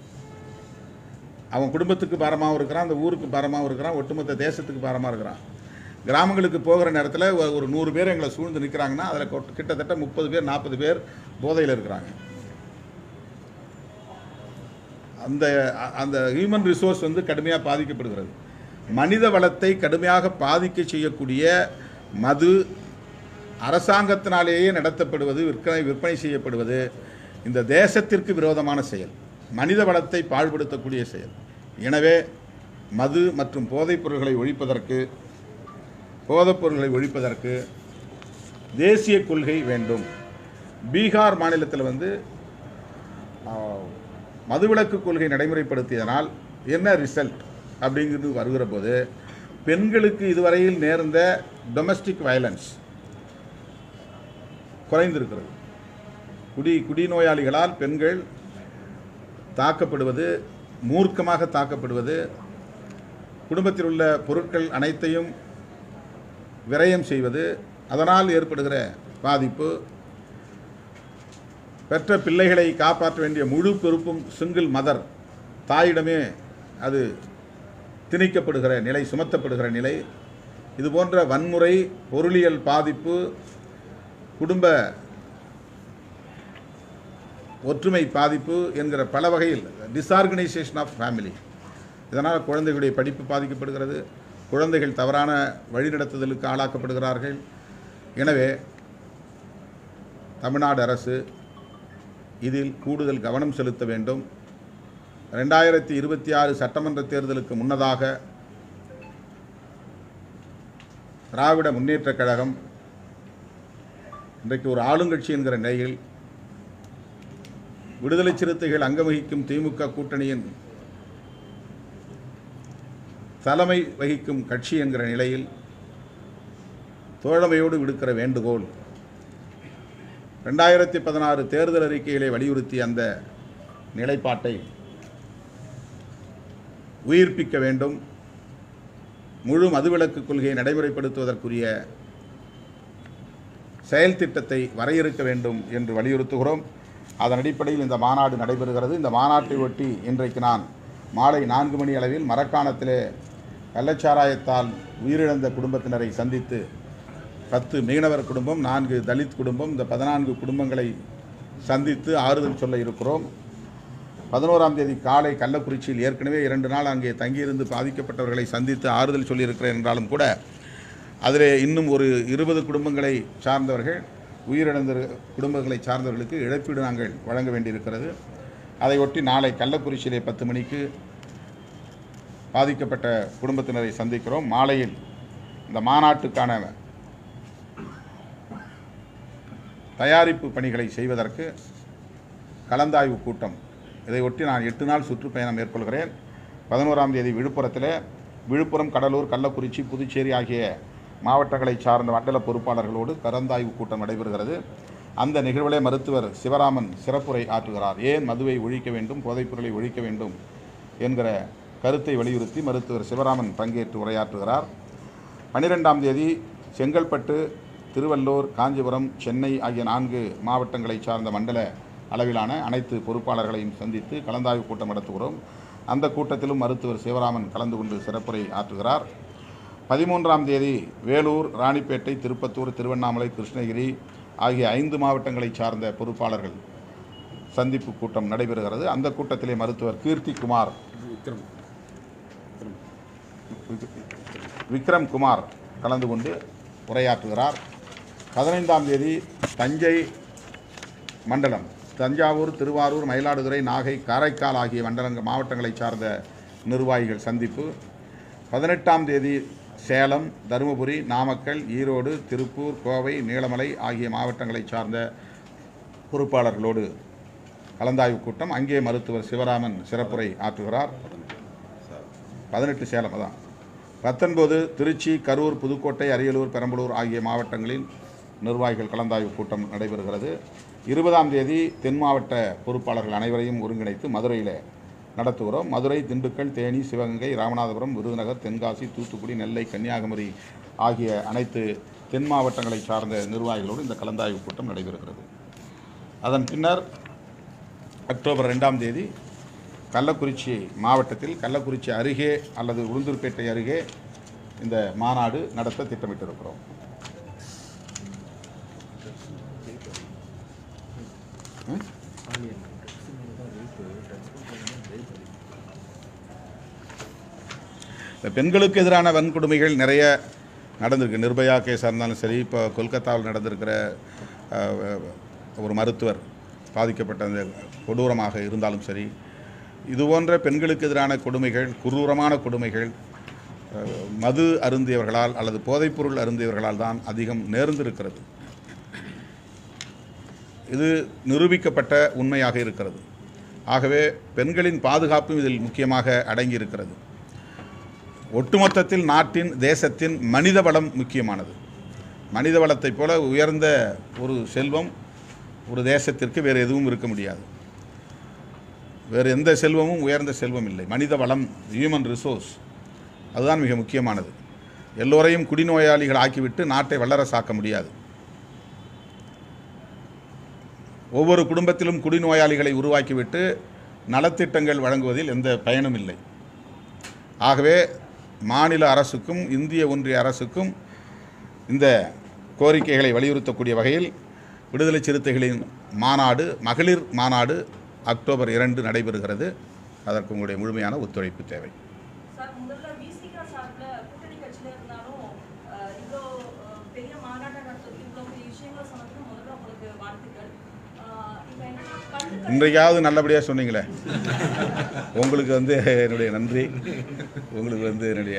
அவன் குடும்பத்துக்கு பாரமாகவும் இருக்கிறான், அந்த ஊருக்கு பாரமாகவும் இருக்கிறான், ஒட்டுமொத்த தேசத்துக்கு பாரமாக இருக்கிறான். கிராமங்களுக்கு போகிற நேரத்தில் ஒரு 100 பேர் எங்களை சூழ்ந்து நிற்கிறாங்கன்னா அதில் கிட்டத்தட்ட 30 பேர் 40 பேர் போதையில் இருக்கிறாங்க. அந்த அந்த ஹியூமன் ரிசோர்ஸ் கடுமையாக பாதிக்கப்படுகிறது. மனித வளத்தை கடுமையாக பாதிக்க செய்யக்கூடிய மது அரசாங்கத்தினாலேயே நடத்தப்படுவது, விற்பனை செய்யப்படுவது இந்த தேசத்திற்கு விரோதமான செயல், மனித வளத்தை பாழ்படுத்தக்கூடிய செயல். எனவே மது மற்றும் போதைப் பொருட்களை ஒழிப்பதற்கு தேசிய கொள்கை வேண்டும். பீகார் மாநிலத்தில் மதுவிலக்கு கொள்கை நடைமுறைப்படுத்தியதனால் என்ன ரிசல்ட் அப்படிங்கிறது வருகிற போது, பெண்களுக்கு இதுவரையில் நேர்ந்த டொமஸ்டிக் வயலன்ஸ் குறைந்திருக்கிறது. குடிநோயாளிகளால் பெண்கள் தாக்கப்படுவது, மூர்க்கமாக தாக்கப்படுவது, குடும்பத்தில் உள்ள பொருட்கள் அனைத்தையும் விரயம் செய்வது, அதனால் ஏற்படுகிற பாதிப்பு, பெற்ற பிள்ளைகளை காப்பாற்ற வேண்டிய முழு பொறுப்பும் சிங்கிள் மதர், தாயிடமே அது திணிக்கப்படுகிற நிலை, சுமத்தப்படுகிற நிலை, இது போன்ற வன்முறை, பொருளியல் பாதிப்பு, குடும்ப ஒற்றுமை பாதிப்பு என்கிற பல வகையில் டிஸ்ஆர்கனைசேஷன் ஆஃப் ஃபேமிலி. இதனால் குழந்தைகளுடைய படிப்பு பாதிக்கப்படுகிறது, குழந்தைகள் தவறான வழிநடத்துதலுக்கு ஆளாக்கப்படுகிறார்கள். எனவே தமிழ்நாடு அரசு இதில் கூடுதல் கவனம் செலுத்த வேண்டும். 2026 சட்டமன்ற தேர்தலுக்கு முன்னதாக திராவிட முன்னேற்றக் கழகம் இன்றைக்கு ஒரு ஆளுங்கட்சி என்கிற நிலையில் விடுதலை சிறுத்தைகள் அங்கவகிக்கும் திமுக கூட்டணியின் தலைமை வகிக்கும் கட்சி என்கிற நிலையில் தோழமையோடு விடுக்கிற வேண்டுகோள், 2016 தேர்தல் அறிக்கைகளை வலியுறுத்தி அந்த நிலைப்பாட்டை உயிர்ப்பிக்க வேண்டும். முழு மதுவிலக்கு கொள்கையை நடைமுறைப்படுத்துவதற்குரிய செயல் திட்டத்தை வரையறுக்க வேண்டும் என்று வலியுறுத்துகிறோம். அதன் அடிப்படையில் இந்த மாநாடு நடைபெறுகிறது. இந்த மாநாட்டை ஒட்டி இன்றைக்கு நான் மாலை 4 மணி அளவில் மரக்காணத்திலே கள்ளச்சாராயத்தால் உயிரிழந்த குடும்பத்தினரை சந்தித்து 10 மீனவர் குடும்பம், 4 தலித் குடும்பம், இந்த 14 குடும்பங்களை சந்தித்து ஆறுதல் சொல்ல இருக்கிறோம். 11ஆம் தேதி காலை கள்ளக்குறிச்சியில் ஏற்கனவே 2 நாள் அங்கே தங்கியிருந்து பாதிக்கப்பட்டவர்களை சந்தித்து ஆறுதல் சொல்லியிருக்கிறேன் என்றாலும் கூட அதில் இன்னும் ஒரு 20 குடும்பங்களை சார்ந்தவர்கள், உயிரிழந்த குடும்பங்களை சார்ந்தவர்களுக்கு இழப்பீடு நாங்கள் வழங்க வேண்டியிருக்கிறது. அதையொட்டி நாளை கள்ளக்குறிச்சியிலே 10 மணிக்கு பாதிக்கப்பட்ட குடும்பத்தினரை சந்திக்கிறோம். மாலையில் இந்த மாநாட்டுக்கான தயாரிப்பு பணிகளை செய்வதற்கு கலந்தாய்வு கூட்டம், இதையொட்டி நான் 8 நாள் சுற்றுப்பயணம் மேற்கொள்கிறேன். 11ஆம் தேதி விழுப்புரம், கடலூர், கள்ளக்குறிச்சி, புதுச்சேரி ஆகிய மாவட்டங்களை சார்ந்த மண்டல பொறுப்பாளர்களோடு கலந்தாய்வு கூட்டம் நடைபெறுகிறது. அந்த நிகழ்விலே மருத்துவர் சிவராமன் சிறப்புரை ஆற்றுகிறார். ஏன் மதுவை ஒழிக்க வேண்டும், போதைப்பொருளை ஒழிக்க வேண்டும் என்கிற கருத்தை வலியுறுத்தி மருத்துவர் சிவராமன் பங்கேற்று உரையாற்றுகிறார். 12ஆம் தேதி செங்கல்பட்டு, திருவள்ளூர், காஞ்சிபுரம், சென்னை ஆகிய 4 மாவட்டங்களை சார்ந்த மண்டல அளவிலான அனைத்து பொறுப்பாளர்களையும் சந்தித்து கலந்தாய்வு கூட்டம் நடத்துகிறோம். அந்த கூட்டத்திலும் மருத்துவர் சிவராமன் கலந்து கொண்டு சிறப்புரை ஆற்றுகிறார். 13ஆம் தேதி வேலூர், ராணிப்பேட்டை, திருப்பத்தூர், திருவண்ணாமலை, கிருஷ்ணகிரி ஆகிய 5 மாவட்டங்களை சார்ந்த பொறுப்பாளர்கள் சந்திப்பு கூட்டம் நடைபெறுகிறது. அந்த கூட்டத்திலே மருத்துவர் விக்ரம்குமார் கலந்து கொண்டு உரையாற்றுகிறார். 15ஆம் தேதி தஞ்சை மண்டலம், தஞ்சாவூர், திருவாரூர், மயிலாடுதுறை, நாகை, காரைக்கால் ஆகிய மாவட்டங்களை சார்ந்த நிர்வாகிகள் சந்திப்பு. 18ஆம் தேதி சேலம், தருமபுரி, நாமக்கல், ஈரோடு, திருப்பூர், கோவை, நீலமலை ஆகிய மாவட்டங்களை சார்ந்த பொறுப்பாளர்களோடு கலந்தாய்வு கூட்டம். அங்கே மருத்துவர் சிவராமன் சிறப்புரை ஆற்றுகிறார். 18 சேலம், அதான். 19 திருச்சி, கரூர், புதுக்கோட்டை, அரியலூர், பெரம்பலூர் ஆகிய மாவட்டங்களில் நிர்வாகிகள் கலந்தாய்வு கூட்டம் நடைபெறுகிறது. 20ஆம் தேதி தென் மாவட்ட பொறுப்பாளர்கள் அனைவரையும் ஒருங்கிணைத்து மதுரையில் நடத்துகிறோம். மதுரை, திண்டுக்கல், தேனி, சிவகங்கை, ராமநாதபுரம், விருதுநகர், தென்காசி, தூத்துக்குடி, நெல்லை, கன்னியாகுமரி ஆகிய அனைத்து தென் மாவட்டங்களை சார்ந்த நிர்வாகிகளோடு இந்த கலந்தாய்வு கூட்டம் நடைபெறுகிறது. அதன் பின்னர் அக்டோபர் 2ஆம் தேதி கள்ளக்குறிச்சி மாவட்டத்தில், கள்ளக்குறிச்சி அருகே அல்லது உளுந்தூர்பேட்டை அருகே இந்த மாநாடு நடத்த திட்டமிட்டிருக்கிறோம். இந்த பெண்களுக்கு எதிரான வன்கொடுமைகள் நிறைய நடந்திருக்கு. நிர்பயா கேஸாக இருந்தாலும் சரி, இப்போ கொல்கத்தாவில் நடந்திருக்கிற ஒரு மருத்துவர் பாதிக்கப்பட்ட அந்த கொடூரமாக இருந்தாலும் சரி, இதுபோன்ற பெண்களுக்கு எதிரான கொடுமைகள், குரூரமான கொடுமைகள் மது அருந்தியவர்களால் அல்லது போதைப்பொருள் அருந்தியவர்களால் தான் அதிகம் நேர்ந்திருக்கிறது. இது நிரூபிக்கப்பட்ட உண்மையாக இருக்கிறது. ஆகவே பெண்களின் பாதுகாப்பும் இதில் முக்கியமாக அடங்கியிருக்கிறது. ஒட்டுமொத்தத்தில் நாட்டின், தேசத்தின் மனித வளம் முக்கியமானது. மனித வளத்தைப் போல உயர்ந்த ஒரு செல்வம் ஒரு தேசத்திற்கு வேறு எதுவும் இருக்க முடியாது. வேறு எந்த செல்வமும் உயர்ந்த செல்வம் இல்லை. மனித வளம், ஹியூமன் ரிசோர்ஸ், அதுதான் மிக முக்கியமானது. எல்லோரையும் குடிநோயாளிகள் ஆக்கிவிட்டு நாட்டை வல்லரசாக்க முடியாது. ஒவ்வொரு குடும்பத்திலும் குடிநோயாளிகளை உருவாக்கிவிட்டு நலத்திட்டங்கள் வழங்குவதில் எந்த பயனும் இல்லை. ஆகவே மாநில அரசுக்கும் இந்திய ஒன்றிய அரசுக்கும் இந்த கோரிக்கைகளை வலியுறுத்தக்கூடிய வகையில் விடுதலை சிறுத்தைகளின் மாநாடு, மகளிர் மாநாடு அக்டோபர் 2 நடைபெறுகிறது. அதற்கு உங்களுடைய முழுமையான ஒத்துழைப்பு தேவை. சார், முதல்ல விசிகா சார்பில் கூட்டணி கட்சியில் இருந்தாலும் இவ்வளோ பெரிய மாநாட்டை நடத்துறதுக்கு இவ்வளோ பெரிய விஷயங்களை சொன்னதுக்கு முதல்ல உங்களுக்கு வாழ்த்துக்கள். இப்போ என்னன்னா இன்றைக்காவது நல்லபடியாக சொன்னீங்களே, உங்களுக்கு வந்து என்னுடைய நன்றி, உங்களுக்கு வந்து என்னுடைய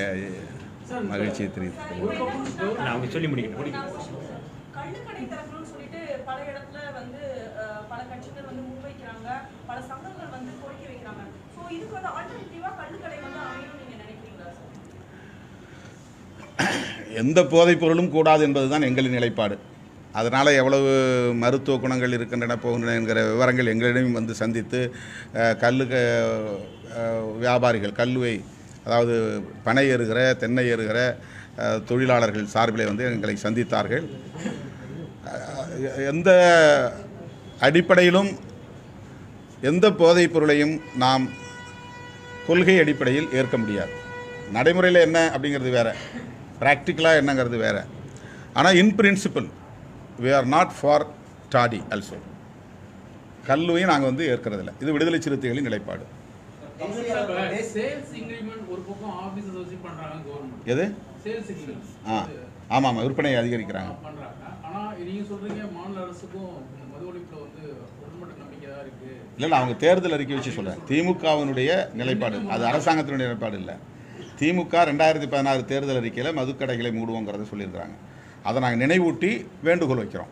மகிழ்ச்சியை தெரிவித்துக்கிறேன். நான் சொல்லி முடிக்கிறேன். கள்ளுக்கடை திறக்கணும்னு சொல்லிட்டு பல இடத்துல வந்து பல கட்சிகள் வந்து முன்வைக்கிறாங்க, பல சங்கங்கள் வந்து கோரிக்கை வைக்கிறாங்க. ஸோ இதுக்கு வந்து ஆல்டர்னேட்டிவாக கள்ளுக்கடை வந்து அமையும் நீங்கள் நினைக்கிறீங்களா சார்? எந்த போதைப் பொருளும் கூடாது என்பதுதான் எங்களின் நிலைப்பாடு. அதனால் எவ்வளவு மருத்துவ குணங்கள் இருக்கின்றன போகின்றன என்கிற விவரங்கள் எங்களிடம் வந்து சந்தித்து வியாபாரிகள், கல்லுவை அதாவது பனை ஏறுகிற, தென்னை ஏறுகிற தொழிலாளர்கள் சார்பிலே வந்து எங்களை சந்தித்தார்கள். எந்த அடிப்படையிலும் எந்த போதைப் பொருளையும் நாம் கொள்கை அடிப்படையில் ஏற்க முடியாது. நடைமுறையில் என்ன அப்படிங்கிறது வேறு, ப்ராக்டிக்கலாக என்னங்கிறது வேறு. ஆனால் in principle we are not for டாடி ஆல்சோ. கல்லுவையும் நாங்கள் வந்து ஏற்கிறதில்ல. இது விடுதலை சிறுத்தைகளின் நிலைப்பாடு. எது? ஆமாம், விற்பனை அதிகரிக்கிறாங்க. இல்லை, அவங்க தேர்தல் அறிக்கை வச்சு சொல்கிறேன். திமுகவினுடைய நிலைப்பாடு, அது அரசாங்கத்தினுடைய நிலைப்பாடு இல்லை. திமுக 2016 தேர்தல் அறிக்கையில் மதுக்கடைகளை மூடுவோங்கிறத சொல்லியிருக்கிறாங்க. அதை நாங்கள் நினைவூட்டி வேண்டுகோள் வைக்கிறோம்.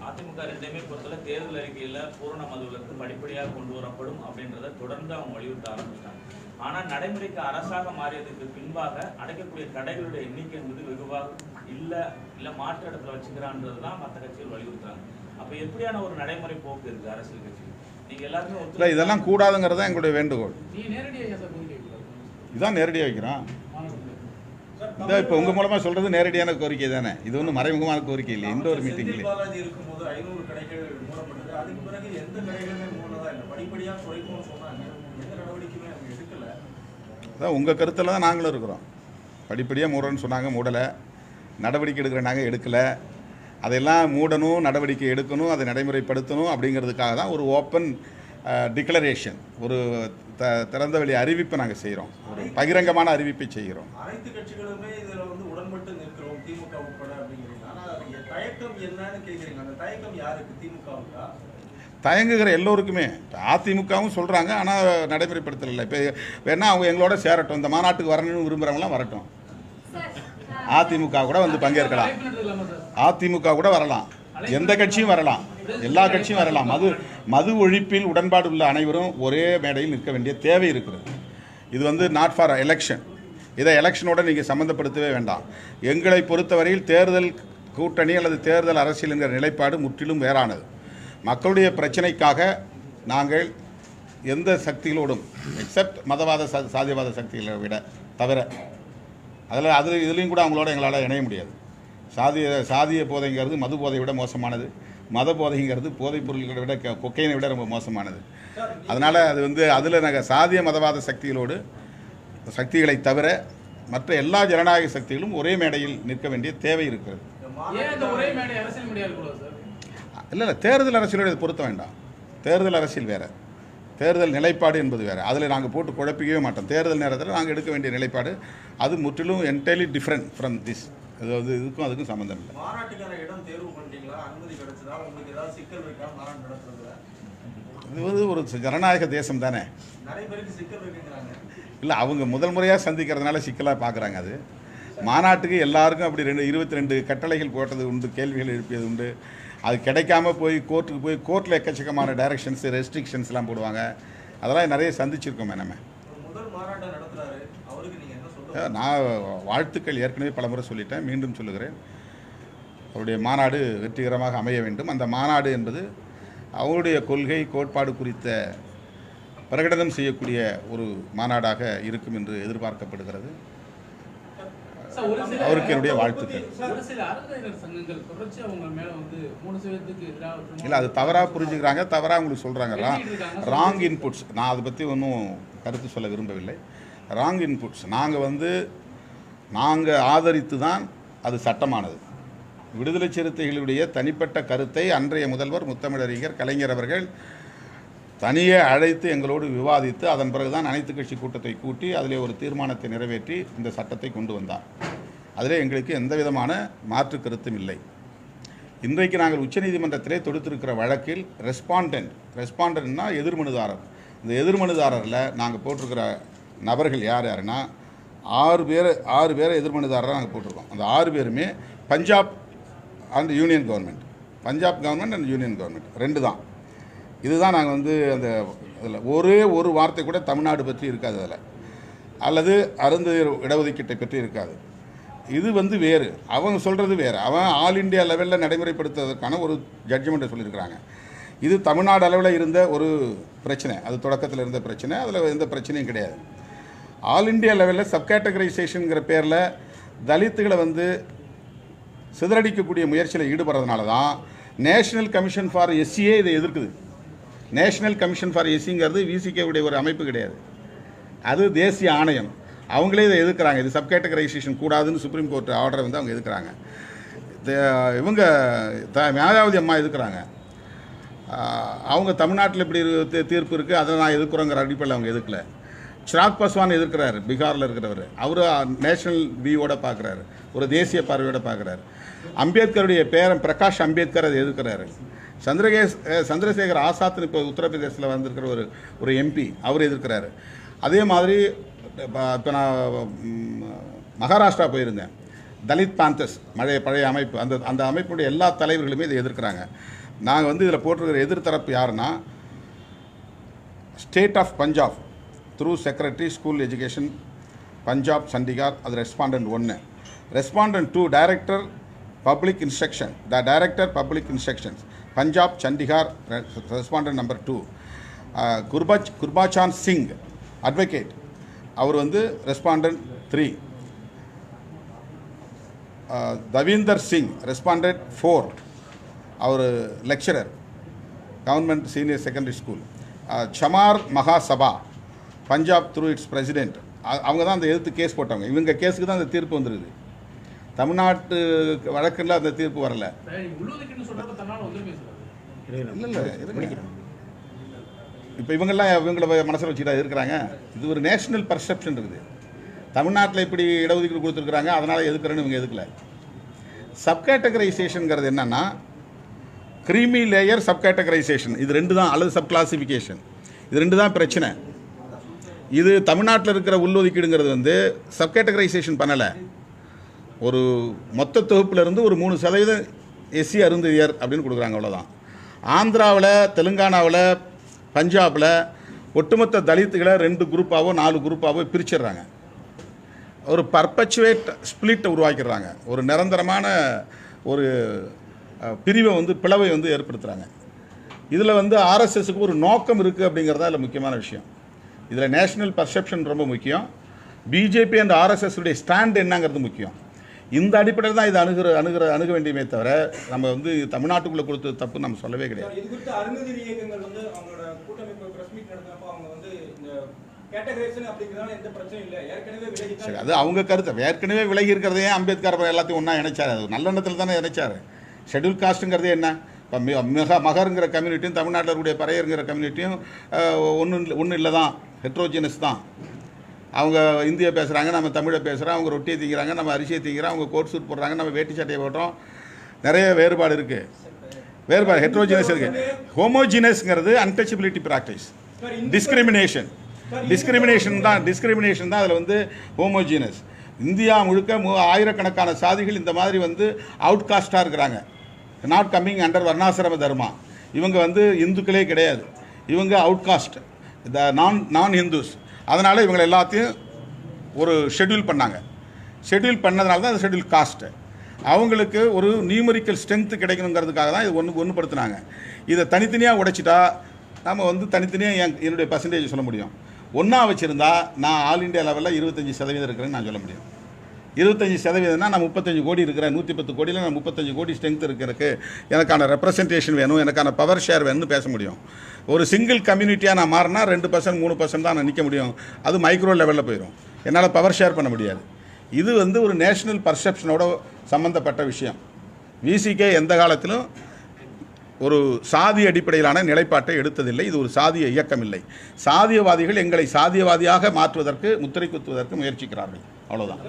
அதிமுக ரெண்டுமே பொறுத்தவரை தேர்தல் அறிக்கையில் பூரண மதுவிலக்கு படிப்படியாக கொண்டு வரப்படும் அப்படின்றத தொடர்ந்து அவங்க வலியுறுத்த ஆரம்பிச்சிட்டாங்க. ஆனால் நடைமுறைக்கு அரசாக மாறியதுக்கு பின்பாக அடைக்கக்கூடிய கடைகளுடைய எண்ணிக்கை என்பது வெகுவாக இல்லை மாற்று இடத்துல வச்சுக்கிறான்றது தான் மற்ற கட்சிகள் வலியுறுத்துறாங்க. அப்போ எப்படியான ஒரு நடைமுறை போக்கு இருக்குது அரசியல் கட்சி? நீங்கள் எல்லாருமே இல்லை, இதெல்லாம் கூடாதுங்கிறது தான் எங்களுடைய வேண்டுகோள். இதுதான் நேரடியாக வைக்கிறோம். இதான் இப்போ உங்கள் மூலமாக சொல்கிறது நேரடியான கோரிக்கை தானே, இது ஒன்றும் மறைமுகமான கோரிக்கை இல்லை. இந்த ஒரு மீட்டிங்லேயே இருக்கும்போது 500 கடைகள் மூடப்பட்டது. அதுக்கு பிறகு எந்த கடைகளுமே மூடதா இல்லை, படிப்படியாக குறைக்கும்னு சொன்னாங்க. எந்த நடவடிக்கையுமே அவங்க எடுக்கல. அதான் உங்கள் கருத்தில் தான் நாங்களும் இருக்கிறோம். படிப்படியாக மூடணும்னு சொன்னாங்க, மூடலை. நடவடிக்கை எடுக்கிற நாங்கள் எடுக்கலை. அதெல்லாம் மூடணும், நடவடிக்கை எடுக்கணும், அதை நடைமுறைப்படுத்தணும் அப்படிங்கிறதுக்காக தான் ஒரு ஓப்பன் டிக்ளரேஷன், ஒரு திறந்த வெளி அறிவிப்பை நாங்கள் செய்கிறோம். ஒரு பகிரங்கமான அறிவிப்பை செய்கிறோம். அனைத்து கட்சிகளுமே இதில் வந்து உடன்பட்டு நிற்கிறோம், திமுக உட்பட அப்படிங்கிறீங்க. ஆனால் தயக்கம் என்னன்னு கேட்குறீங்க. அந்த தயக்கம் யாருக்கு? திமுகவுக்கா? தயங்குகிற எல்லோருக்குமே. அதிமுகவும் சொல்கிறாங்க, ஆனால் நடைமுறைப்படுத்தலை. இப்போ வேணா அவங்க எங்களோட சேரட்டும், இந்த மாநாட்டுக்கு வரணும்னு விரும்புகிறவங்களாம் வரட்டும். அதிமுக கூட வந்து பங்கேற்கலாம், அதிமுக கூட வரலாம், எந்த கட்சியும் வரலாம், எல்லா கட்சியும் வரலாம். மது ஒழிப்பில் உடன்பாடு உள்ள அனைவரும் ஒரே மேடையில் நிற்க வேண்டிய தேவை இருக்கிறது. இது வந்து நாட் ஃபார் எலெக்ஷன். இதை எலெக்ஷனோடு நீங்கள் சம்மந்தப்படுத்தவே வேண்டாம். எங்களை பொறுத்தவரையில் தேர்தல் கூட்டணி அல்லது தேர்தல் அரசியல் என்கிற நிலைப்பாடு முற்றிலும் வேறானது. மக்களுடைய பிரச்சனைக்காக நாங்கள் எந்த சக்திகளோடும் எக்ஸப்ட் மதவாத சாதியவாத சக்திகளை விட தவிர இதுலேயும் கூட அவங்களோட எங்களால் இணைய முடியாது. சாதிய போதைங்கிறது மது போதையை விட மோசமானது, மத போதைங்கிறது போதைப் பொருள்களை விட கொக்கைனை விட ரொம்ப மோசமானது. அதனால் அது வந்து அதில் நாங்கள் சாதிய மதவாத சக்திகளை தவிர மற்ற எல்லா ஜனநாயக சக்திகளும் ஒரே மேடையில் நிற்க வேண்டிய தேவை இருக்கிறது. இல்லை, தேர்தல் அரசியலோடு பொருத்த வேண்டாம். தேர்தல் அரசியல் வேறு, தேர்தல் நிலைப்பாடு என்பது வேறு. அதில் நாங்கள் போட்டு குழப்பிக்கவே மாட்டோம். தேர்தல் நேரத்தில் நாங்கள் எடுக்க வேண்டிய நிலைப்பாடு அது முற்றிலும் என்டையர்லி டிஃப்ரெண்ட் ஃப்ரம் திஸ். அதாவது இதுக்கும் அதுக்கும் சம்மந்தம் இல்லை. மாநாட்டுக்கான இடம் தேர்வு பண்ணிட்டீங்களா? அனுமதி கிடைச்சதா? உங்களுக்கு ஏதாவது சிக்கல் இருக்கா மாநாடு நடத்துறதுல? இது வந்து ஒரு ஜனநாயக தேசம் தானே. நிறைய பேருக்கு சிக்கல் இருக்குங்கிறாங்க. இல்லை, அவங்க முதல் முறையாக சந்திக்கிறதுனால சிக்கலாக பார்க்குறாங்க. அது மாநாட்டுக்கு எல்லாருக்கும் அப்படி 22 கட்டளைகள் போட்டது உண்டு, கேள்விகள் எழுப்பியது உண்டு. அது கிடைக்காம போய் கோர்ட்டில் எக்கச்சக்கமான டைரக்ஷன்ஸ், ரெஸ்ட்ரிக்ஷன்ஸ்லாம் போடுவாங்க. அதெல்லாம் நிறைய சந்திச்சிருக்கோமே நம்ம. முதல் மாநாட்டை நடத்துறாரு, அவருக்கு நீங்கள் என்ன சொல்லுங்க? நான் வாழ்த்துக்கள் ஏற்கனவே பலமுறை சொல்லிட்டேன், மீண்டும் சொல்லுகிறேன். அவருடைய மாநாடு வெற்றிகரமாக அமைய வேண்டும். அந்த மாநாடு என்பது அவருடைய கொள்கை கோட்பாடு குறித்த பிரகடனம் செய்யக்கூடிய ஒரு மாநாடாக இருக்கும் என்று எதிர்பார்க்கப்படுகிறது. அவருக்கு என்னுடைய வாழ்த்துக்கள். இல்லை, அது தவறாக புரிஞ்சுக்கிறாங்க, தவறாக உங்களுக்கு சொல்கிறாங்க. Wrong inputs. நான் அதை பற்றி ஒன்றும் கருத்து சொல்ல விரும்பவில்லை. ராங் இன்புட்ஸ் நாங்கள் ஆதரித்து தான் அது சட்டமானது. விடுதலை சிறுத்தைகளுடைய தனிப்பட்ட கருத்தை அன்றைய முதல்வர் முத்தமிழறிஞர் கலைஞர் அவர்கள் தனியே அழைத்து எங்களோடு விவாதித்து அதன் பிறகுதான் அனைத்து கட்சி கூட்டத்தை கூட்டி அதிலே ஒரு தீர்மானத்தை நிறைவேற்றி இந்த சட்டத்தை கொண்டு வந்தார். அதிலே எங்களுக்கு எந்த விதமான மாற்று கருத்தும் இல்லை. இன்றைக்கு நாங்கள் உச்சநீதிமன்றத்திலே தொடுத்திருக்கிற வழக்கில் ரெஸ்பாண்டன்ட்னா எதிர்மனுதாரர். இந்த எதிர்மனுதாரரில் நாங்கள் போட்டிருக்கிற நபர்கள் யாருன்னா 6 பேரை எதிர்மனுதாரராக நாங்கள் போட்டிருக்கோம். அந்த 6 பேருமே Punjab and union government, Punjab government and union government 2 தான். இதுதான் நாங்கள் வந்து அந்த அதில் ஒரே ஒரு வார்த்தை கூட தமிழ்நாடு பற்றி இருக்காது அதில், அல்லது அருந்ததியர் இடஒதுக்கீட்டை பற்றி இருக்காது. இது வந்து வேறு, அவங்க சொல்கிறது வேறு. அவன் ஆல் இண்டியா லெவலில் நடைமுறைப்படுத்துவதற்கான ஒரு ஜட்ஜ்மெண்ட்டை சொல்லியிருக்கிறாங்க. இது தமிழ்நாடு அளவில் இருந்த ஒரு பிரச்சனை, அது தொடக்கத்தில் இருந்த பிரச்சனை, அதில் எந்த பிரச்சனையும் கிடையாது. ஆல் இண்டியா லெவலில் சப்கேட்டகரைசேஷனுங்கிற பேரில் தலித்துகளை வந்து சிதறடிக்கக்கூடிய முயற்சியில் ஈடுபடுறதுனால தான் நேஷனல் கமிஷன் ஃபார் எஸ்சியே இதை எதிர்க்குது. நேஷனல் கமிஷன் ஃபார் எஸ்சிங்கிறது விசிகேவுடைய ஒரு அமைப்பு கிடையாது, அது தேசிய ஆணையம். அவங்களே இதை எதிர்க்கிறாங்க. இது சப்கேட்டகரைசேஷன் கூடாதுன்னு சுப்ரீம் கோர்ட் ஆர்டரை வந்து அவங்க எதிர்க்கிறாங்க. இவங்க மாயாவதி அம்மா எதிர்க்கிறாங்க. அவங்க தமிழ்நாட்டில் இப்படி தீர்ப்பு இருக்குது, அதை நான் எதிர்க்கிறோங்கிற அடிப்படையில் அவங்க எதிர்க்கல. சிராக் பாஸ்வான் எதிர்க்கிறாரு, பீகாரில் இருக்கிறவர். அவர் நேஷனல் வியூவோட பார்க்குறாரு, ஒரு தேசிய பார்வையோட பார்க்குறாரு. அம்பேத்கருடைய பேரன் பிரகாஷ் அம்பேத்கர் அதை எதிர்க்கிறாரு. சந்திரசேகர் ஆசாத்னு இப்போ உத்தரப்பிரதேசத்தில் வந்திருக்கிற ஒரு எம்பி, அவர் எதிர்க்கிறாரு. அதே மாதிரி இப்போ நான் மகாராஷ்டிரா போயிருந்தேன், தலித் பாந்தஸ் பழைய அமைப்பு, அந்த அமைப்புடைய எல்லா தலைவர்களுமே இதை எதிர்க்கிறாங்க. நாங்கள் வந்து இதில் போட்டிருக்கிற எதிர்த்தரப்பு யாருன்னா state of Punjab through secretary school education Punjab Chandigarh, அது respondent 1. Respondent 2 director public instruction, director public instructions Punjab Chandigarh, respondent number 2. Gurbachan Singh advocate, அவர் வந்து ரெஸ்பாண்டன்ட் 3. தவீந்தர் சிங் ரெஸ்பாண்டன்ட் 4, அவர் lecturer government senior secondary school. Chamar Mahasabha Punjab through its president, அவங்க தான் அந்த எதிர்த்து கேஸ் போட்டவங்க. இவங்க கேஸுக்கு தான் அந்த தீர்ப்பு வந்துருக்குது. தமிழ்நாட்டு வழக்கில் அந்த தீர்ப்பு வரல. இல்லை இப்போ இவங்களை மனசில் வச்சுக்கிட்டா இருக்கிறாங்க. இது ஒரு நேஷனல் பர்செப்ஷன் இருக்குது. தமிழ்நாட்டில் இப்படி இடஒதுக்கீடு கொடுத்துருக்குறாங்க, அதனால் எதுக்குறேன்னு இவங்க எதுக்கல. சப்கேட்டகரைசேஷனுங்கிறது என்னென்னா க்ரீமி லேயர் சப்கேட்டகரைசேஷன், இது 2 தான், அல்லது சப் கிளாசிஃபிகேஷன், இது 2 தான் பிரச்சனை. இது தமிழ்நாட்டில் இருக்கிற உள்ளொதுக்கீடுங்கிறது வந்து சப்கேட்டகரைசேஷன் பண்ணலை. ஒரு மொத்த தொகுப்பிலிருந்து ஒரு 3% எஸ்சி அருந்ததியர் அப்படின்னு கொடுக்குறாங்க, அவ்வளோதான். ஆந்திராவில், தெலுங்கானாவில், பஞ்சாபில் ஒட்டுமொத்த தலித்துகளை 2 குரூப்பாவோ 4 குரூப்பாவோ பிரிச்சிடுறாங்க. ஒரு பர்பச்சுவேட் ஸ்பிளிட்டை உருவாக்கிடுறாங்க. ஒரு நிரந்தரமான ஒரு பிரிவை வந்து பிளவை வந்து ஏற்படுத்துகிறாங்க. இதில் வந்து ஆர்எஸ்எஸ்க்கு ஒரு நோக்கம் இருக்குது அப்படிங்கிறதா இதில் முக்கியமான விஷயம். இதில் நேஷனல் பர்செப்ஷன் ரொம்ப முக்கியம். பிஜேபி அண்ட் ஆர்எஸ்எஸ்ஸுடைய ஸ்டாண்ட் என்னங்கிறது முக்கியம். இந்த அடிப்படையில் தான் இது அணுக வேண்டியமே தவிர நம்ம வந்து தமிழ்நாட்டுக்குள்ளே கொடுத்தது தப்பு நம்ம சொல்லவே கிடையாது. இது குறித்து அருந்ததியர் இயக்கங்கள் வந்து அவங்களோட கூட்டமைப்பு பிரஸ் மீட் நடத்துறப்ப அவங்க வந்து இந்த கேட்டகரைசேஷன் அப்படிங்கிறதால எந்த பிரச்சனையும் இல்லை, ஏற்கனவே விலகி. சரி, அது அவங்க கருத்து. ஏற்கனவே விலகி இருக்கிறதே அம்பேத்கர் எல்லாத்தையும் ஒன்றா இணைச்சார். அது நல்ல எண்ணத்தில் தானே இணைச்சார். ஷெட்யூல் காஸ்ட்டுங்கிறதே என்ன? இப்போ மகருங்கிற கம்யூனிட்டியும் தமிழ்நாட்டில் இருக்கக்கூடிய பறையருங்கிற கம்யூனிட்டியும் ஒன்றும் இல்லை தான், ஹெட்ரோஜினஸ் தான். அவங்க இந்தியை பேசுகிறாங்க, நம்ம தமிழை பேசுகிறோம். அவங்க ரொட்டியை திங்கிறாங்க, நம்ம அரிசியை திங்கிறோம். அவங்க கோட் சூட் போடுறாங்க, நம்ம வேட்டி சட்டையை போடுறோம். நிறைய வேறுபாடு இருக்குது. வேறுபாடு ஹெட்ரோஜினஸ் இருக்குது. ஹோமோஜினஸ்ங்கிறது அன்டச்சபிலிட்டி ப்ராக்டிஸ். டிஸ்கிரிமினேஷன் தான் அதில் வந்து ஹோமோஜினஸ். இந்தியா முழுக்க ஆயிரக்கணக்கான சாதிகள் இந்த மாதிரி வந்து அவுட்காஸ்டாக இருக்கிறாங்க. நாட் கம்மிங் அண்டர் வர்ணாசிரம தர்மா. இவங்க வந்து இந்துக்களே கிடையாது, இவங்க அவுட்காஸ்ட், நான் ஹிந்துஸ். அதனால் இவங்களை எல்லாத்தையும் ஒரு ஷெட்யூல் பண்ணாங்க. ஷெட்யூல் பண்ணதுனால தான் அந்த ஷெட்யூல் காஸ்ட்டு. அவங்களுக்கு ஒரு நியூமரிக்கல் ஸ்ட்ரென்த்து கிடைக்கணுங்கிறதுக்காக தான் இது ஒன்றுபடுத்தினாங்க. இதை தனித்தனியாக உடைச்சிட்டா நம்ம வந்து தனித்தனியாக என்னுடைய பர்சன்டேஜ் சொல்ல முடியும். ஒன்றா வச்சுருந்தா நான் ஆல் இண்டியா லெவலில் 25% இருக்கிறேன்னு நான் சொல்ல முடியும். 25%னா நான் 35 கோடி இருக்கிறேன். 110 கோடியில் நான் 35 கோடி ஸ்ட்ரென்த் இருக்கிறதுக்கு எனக்கான ரெப்ரசன்டேஷன் வேணும், எனக்கான பவர் ஷேர் வேணும்னு பேச முடியும். ஒரு சிங்கிள் கம்யூனிட்டியாக நான் மாறினா 2%, 3% தான் நான் நிற்க முடியும். அது மைக்ரோ லெவலில் போயிடும். என்னால் பவர் ஷேர் பண்ண முடியாது. இது வந்து ஒரு நேஷனல் பர்செப்ஷனோட சம்மந்தப்பட்ட விஷயம். விசிகே எந்த காலத்திலும் ஒரு சாதி அடிப்படையிலான நிலைப்பாட்டை எடுத்ததில்லை. இது ஒரு சாதிய இயக்கம் இல்லை. சாதியவாதிகள் எங்களை சாதியவாதியாக மாற்றுவதற்கு, முத்திரை குத்துவதற்கு முயற்சிக்கிறார்கள். அவ்வளோதான்.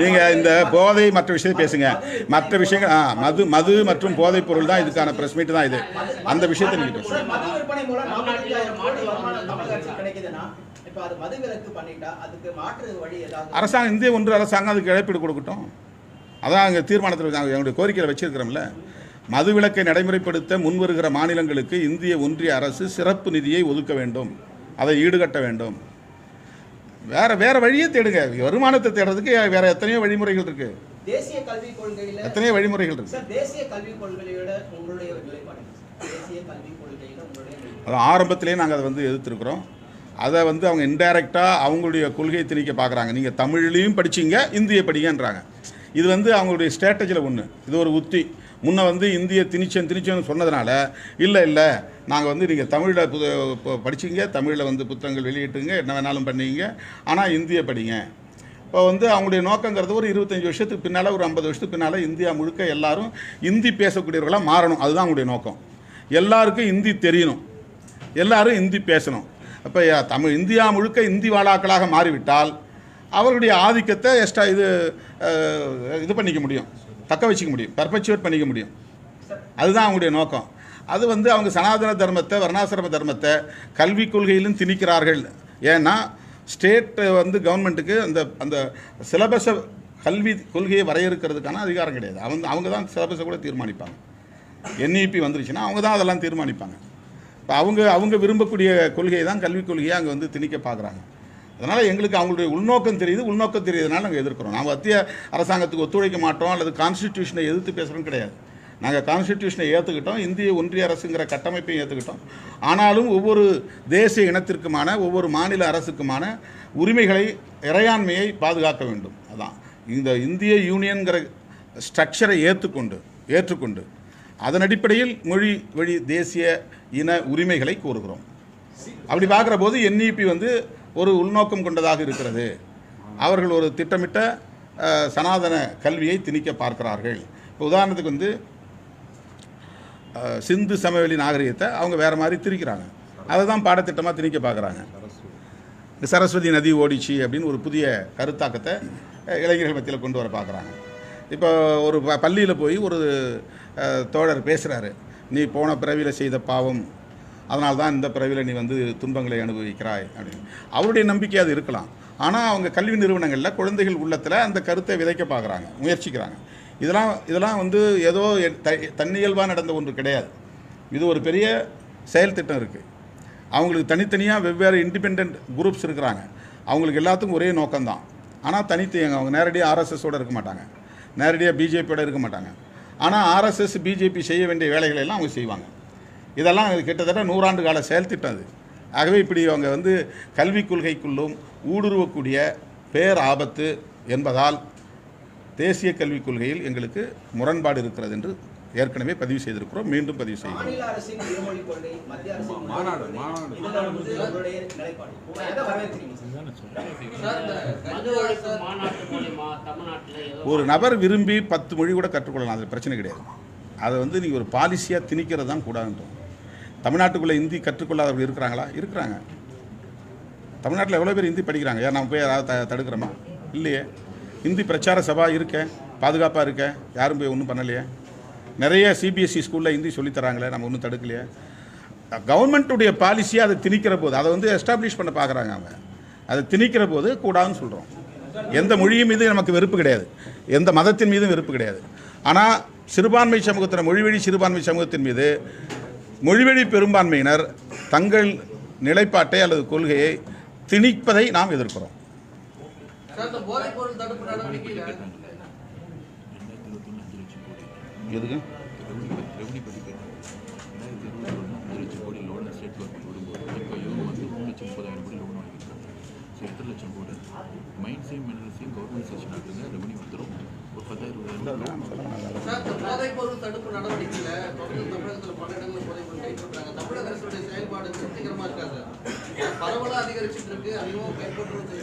நீங்கள் இந்த போதை மற்ற விஷயத்தை பேசுங்க. மற்ற விஷயங்கள் மது மற்றும் போதைப் பொருள் தான் இதுக்கான பிரஸ் மீட் தான் இது. அந்த விஷயத்தை நீங்கள் பேசுங்க. அரசாங்கம், இந்திய ஒன்று அரசாங்கம் அதுக்கு இழப்பீடு கொடுக்கட்டும். அதான் அங்கே தீர்மானத்தில் எங்களுடைய கோரிக்கையில் வச்சிருக்கிறோம்ல. மது விலக்கை நடைமுறைப்படுத்த முன்வருகிற மாநிலங்களுக்கு இந்திய ஒன்றிய அரசு சிறப்பு நிதியை ஒதுக்க வேண்டும், அதை ஈடுகட்ட வேண்டும். வேற வழியே தேடுங்க. வருமானத்தை தேடுறதுக்கு வேற எத்தனையோ வழிமுறைகள் இருக்கு. தேசிய கல்விக் கொள்கையில எத்தனையோ வழிமுறைகள் இருக்கு. தேசிய கல்விக் கொள்கையோட உங்களுடைய நிலைப்பாடு, தேசிய கல்விக் கொள்கையில உங்களுடைய அது ஆரம்பத்திலேயே நாங்கள் அதை வந்து எதிர்த்திருக்கிறோம். அதை வந்து அவங்க இன்டைரக்டாக அவங்களுடைய கொள்கையை திணிக்க பார்க்குறாங்க. நீங்கள் தமிழ்லையும் படிச்சிங்க, இந்திய படிங்கன்றாங்க. இது வந்து அவங்களுடைய ஸ்ட்ராட்டஜியில் ஒன்று. இது ஒரு உத்தி. முன்ன வந்து இந்திய திணிச்சேன்னு சொன்னதுனால இல்லை நாங்கள் வந்து நீங்கள் தமிழில் படிச்சிங்க, தமிழில் வந்து புத்தகங்கள் வெளியிட்டுங்க, என்ன வேணாலும் பண்ணிங்க, ஆனால் இந்திய படிங்க. இப்போ வந்து அவங்களுடைய நோக்கங்கிறது ஒரு 25 வருஷத்துக்கு பின்னால், ஒரு 50 வருஷத்துக்கு பின்னால் இந்தியா முழுக்க எல்லாரும் இந்தி பேசக்கூடியவர்களாக மாறணும். அதுதான் அவங்களுடைய நோக்கம். எல்லாருக்கும் இந்தி தெரியணும், எல்லாரும் இந்தி பேசணும். அப்போ இந்தியா முழுக்க இந்தி வாழாக்களாக மாறிவிட்டால் அவர்களுடைய ஆதிக்கத்தை எக்ஸ்ட்ரா இது பண்ணிக்க முடியும், தக்க வச்சுக்க முடியும், பர்பச்சுவேட் பண்ணிக்க முடியும். அதுதான் அவங்களுடைய நோக்கம். அது வந்து அவங்க சனாதன தர்மத்தை, வர்ணாசிரம தர்மத்தை கல்விக் கொள்கையிலும் திணிக்கிறார்கள். ஏன்னா ஸ்டேட் வந்து கவர்மெண்ட்டுக்கு அந்த சிலபஸை, கல்வி கொள்கையை வரையறுக்கிறதுக்கான அதிகாரம் கிடையாது. அவங்க தான் சிலபஸை கூட தீர்மானிப்பாங்க. NEP வந்துருச்சுன்னா அவங்க தான் அதெல்லாம் தீர்மானிப்பாங்க. இப்போ அவங்க விரும்பக்கூடிய கொள்கையை தான் கல்விக் கொள்கையை அங்கே வந்து திணிக்க பார்க்குறாங்க. அதனால் எங்களுக்கு அவங்களுடைய உள்நோக்கம் தெரியுதுனால நாங்கள் எதிர்க்கிறோம். நாங்கள் மத்திய அரசாங்கத்துக்கு ஒத்துழைக்க மாட்டோம் அல்லது கான்ஸ்டிடியூஷனை எதிர்த்து பேசுகிறோம் கிடையாது. நாங்கள் கான்ஸ்டிடியூஷனை ஏற்றுக்கிட்டோம், இந்திய ஒன்றிய அரசுங்கிற கட்டமைப்பையும் ஏற்றுக்கிட்டோம். ஆனாலும் ஒவ்வொரு தேசிய இனத்திற்குமான, ஒவ்வொரு மாநில அரசுக்குமான உரிமைகளை, இறையாண்மையை பாதுகாக்க வேண்டும். அதான் இந்த இந்திய யூனியன்கிற ஸ்ட்ரக்சரை ஏற்றுக்கொண்டு அதன் அடிப்படையில் மொழி வழி தேசிய இன உரிமைகளை கோருகிறோம். அப்படி பார்க்குற போது NEP வந்து ஒரு உள்நோக்கம் கொண்டதாக இருக்கிறது. அவர்கள் ஒரு திட்டமிட்ட சனாதன கல்வியை திணிக்க பார்க்கிறார்கள். இப்போ உதாரணத்துக்கு வந்து சிந்து சமவெளி நாகரிகத்தை அவங்க வேறு மாதிரி திணிக்கிறாங்க. அதை தான் பாடத்திட்டமாக திணிக்க பார்க்குறாங்க. சரஸ்வதி நதி ஓடிச்சு அப்படின்னு ஒரு புதிய கருத்தாக்கத்தை இளைஞர்கள் மத்தியில் கொண்டு வர பார்க்குறாங்க. இப்போ ஒரு பள்ளியில் போய் ஒரு தோழர் பேசுகிறாரு, நீ போன பிறவியில் செய்த பாவம், அதனால தான் இந்த பிறவியில் நீ வந்து துன்பங்களை அனுபவிக்கிறாய் அப்படின்னு. அவருடைய நம்பிக்கை அது இருக்கலாம். ஆனால் அவங்க கல்வி நிறுவனங்களில் குழந்தைகள் உள்ளத்தில் அந்த கருத்தை விதைக்க பார்க்குறாங்க, முயற்சிக்கிறாங்க. இதெல்லாம் வந்து ஏதோ தன்னியல்பாக நடந்த ஒன்று கிடையாது. இது ஒரு பெரிய செயல் திட்டம் இருக்குது. அவங்களுக்கு தனித்தனியாக வெவ்வேறு இண்டிபெண்ட் குரூப்ஸ் இருக்கிறாங்க. அவங்களுக்கு எல்லாத்துக்கும் ஒரே நோக்கம்தான். ஆனால் அவங்க நேரடியாக RSSோடு இருக்க மாட்டாங்க, நேரடியாக BJPயோடு இருக்க மாட்டாங்க. ஆனால் RSS BJP செய்ய வேண்டிய வேலைகளை எல்லாம் அவங்க செய்வாங்க. இதெல்லாம் கிட்டத்தட்ட 100 ஆண்டு கால செயல் திட்டம் அது. ஆகவே இப்படி அவங்க வந்து கல்விக் கொள்கைக்குள்ளும் ஊடுருவக்கூடிய பேர் ஆபத்து என்பதால் தேசிய கல்விக் கொள்கையில் எங்களுக்கு முரண்பாடு இருக்கிறது என்று ஏற்கனவே பதிவு செய்திருக்கிறோம், மீண்டும் பதிவு செய்கிறோம். ஒரு நபர் விரும்பி 10 மொழி கூட கற்றுக்கொள்ளலாம், அது பிரச்சனை கிடையாது. அதை வந்து நீங்கள் ஒரு பாலிசியாக திணிக்கிறது தான் கூடாதுன்றோம். தமிழ்நாட்டுக்குள்ளே ஹிந்தி கற்றுக்கொள்ளாதவர்கள் இருக்கிறாங்களா? இருக்கிறாங்க. தமிழ்நாட்டில் எவ்வளோ பேர் ஹிந்தி படிக்கிறாங்க? ஏன் நம்ம போய் யாராவது தடுக்கிறோமா? இல்லையே. ஹிந்தி பிரச்சார சபா இருக்க, பாதுகாப்பாக இருக்க, யாரும் போய் ஒன்றும் பண்ணலையே. நிறைய CBSE ஸ்கூலில் ஹிந்தி சொல்லித்தராங்களே, நம்ம ஒன்றும் தடுக்கலையே. கவர்மெண்ட்டுடைய பாலிசியாக அதை திணிக்கிற போது, அதை வந்து எஸ்டாப்ளிஷ் பண்ண பார்க்குறாங்க. அவங்க அதை திணிக்கிற போது கூடாதுன்னு சொல்கிறோம். எந்த மொழியின் மீது நமக்கு வெறுப்பு கிடையாது, எந்த மதத்தின் மீதும் வெறுப்பு கிடையாது. ஆனால் சிறுபான்மை சமூகத்தின், மொழிவழி சிறுபான்மை சமூகத்தின் மீது மொழிவழி பெரும்பான்மையினர் தங்கள் நிலைப்பாட்டை அல்லது கொள்கையை திணிப்பதை நாம் எதிர்க்கிறோம். எதுக்கு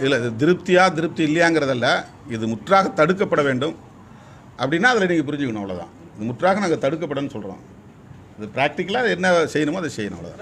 இல்லை, இது திருப்தி இல்லையாங்கிறதல்ல, இது முற்றாக தடுக்கப்பட வேண்டும். அப்படின்னா அதில் நீங்கள் புரிஞ்சுக்கணும், அவ்வளோதான். இது முற்றாக நாங்கள் தடுக்கப்படன்னு சொல்கிறோம். இது ப்ராக்டிக்கலாக என்ன செய்யணுமோ அதை செய்யணும், அவ்வளோதான்.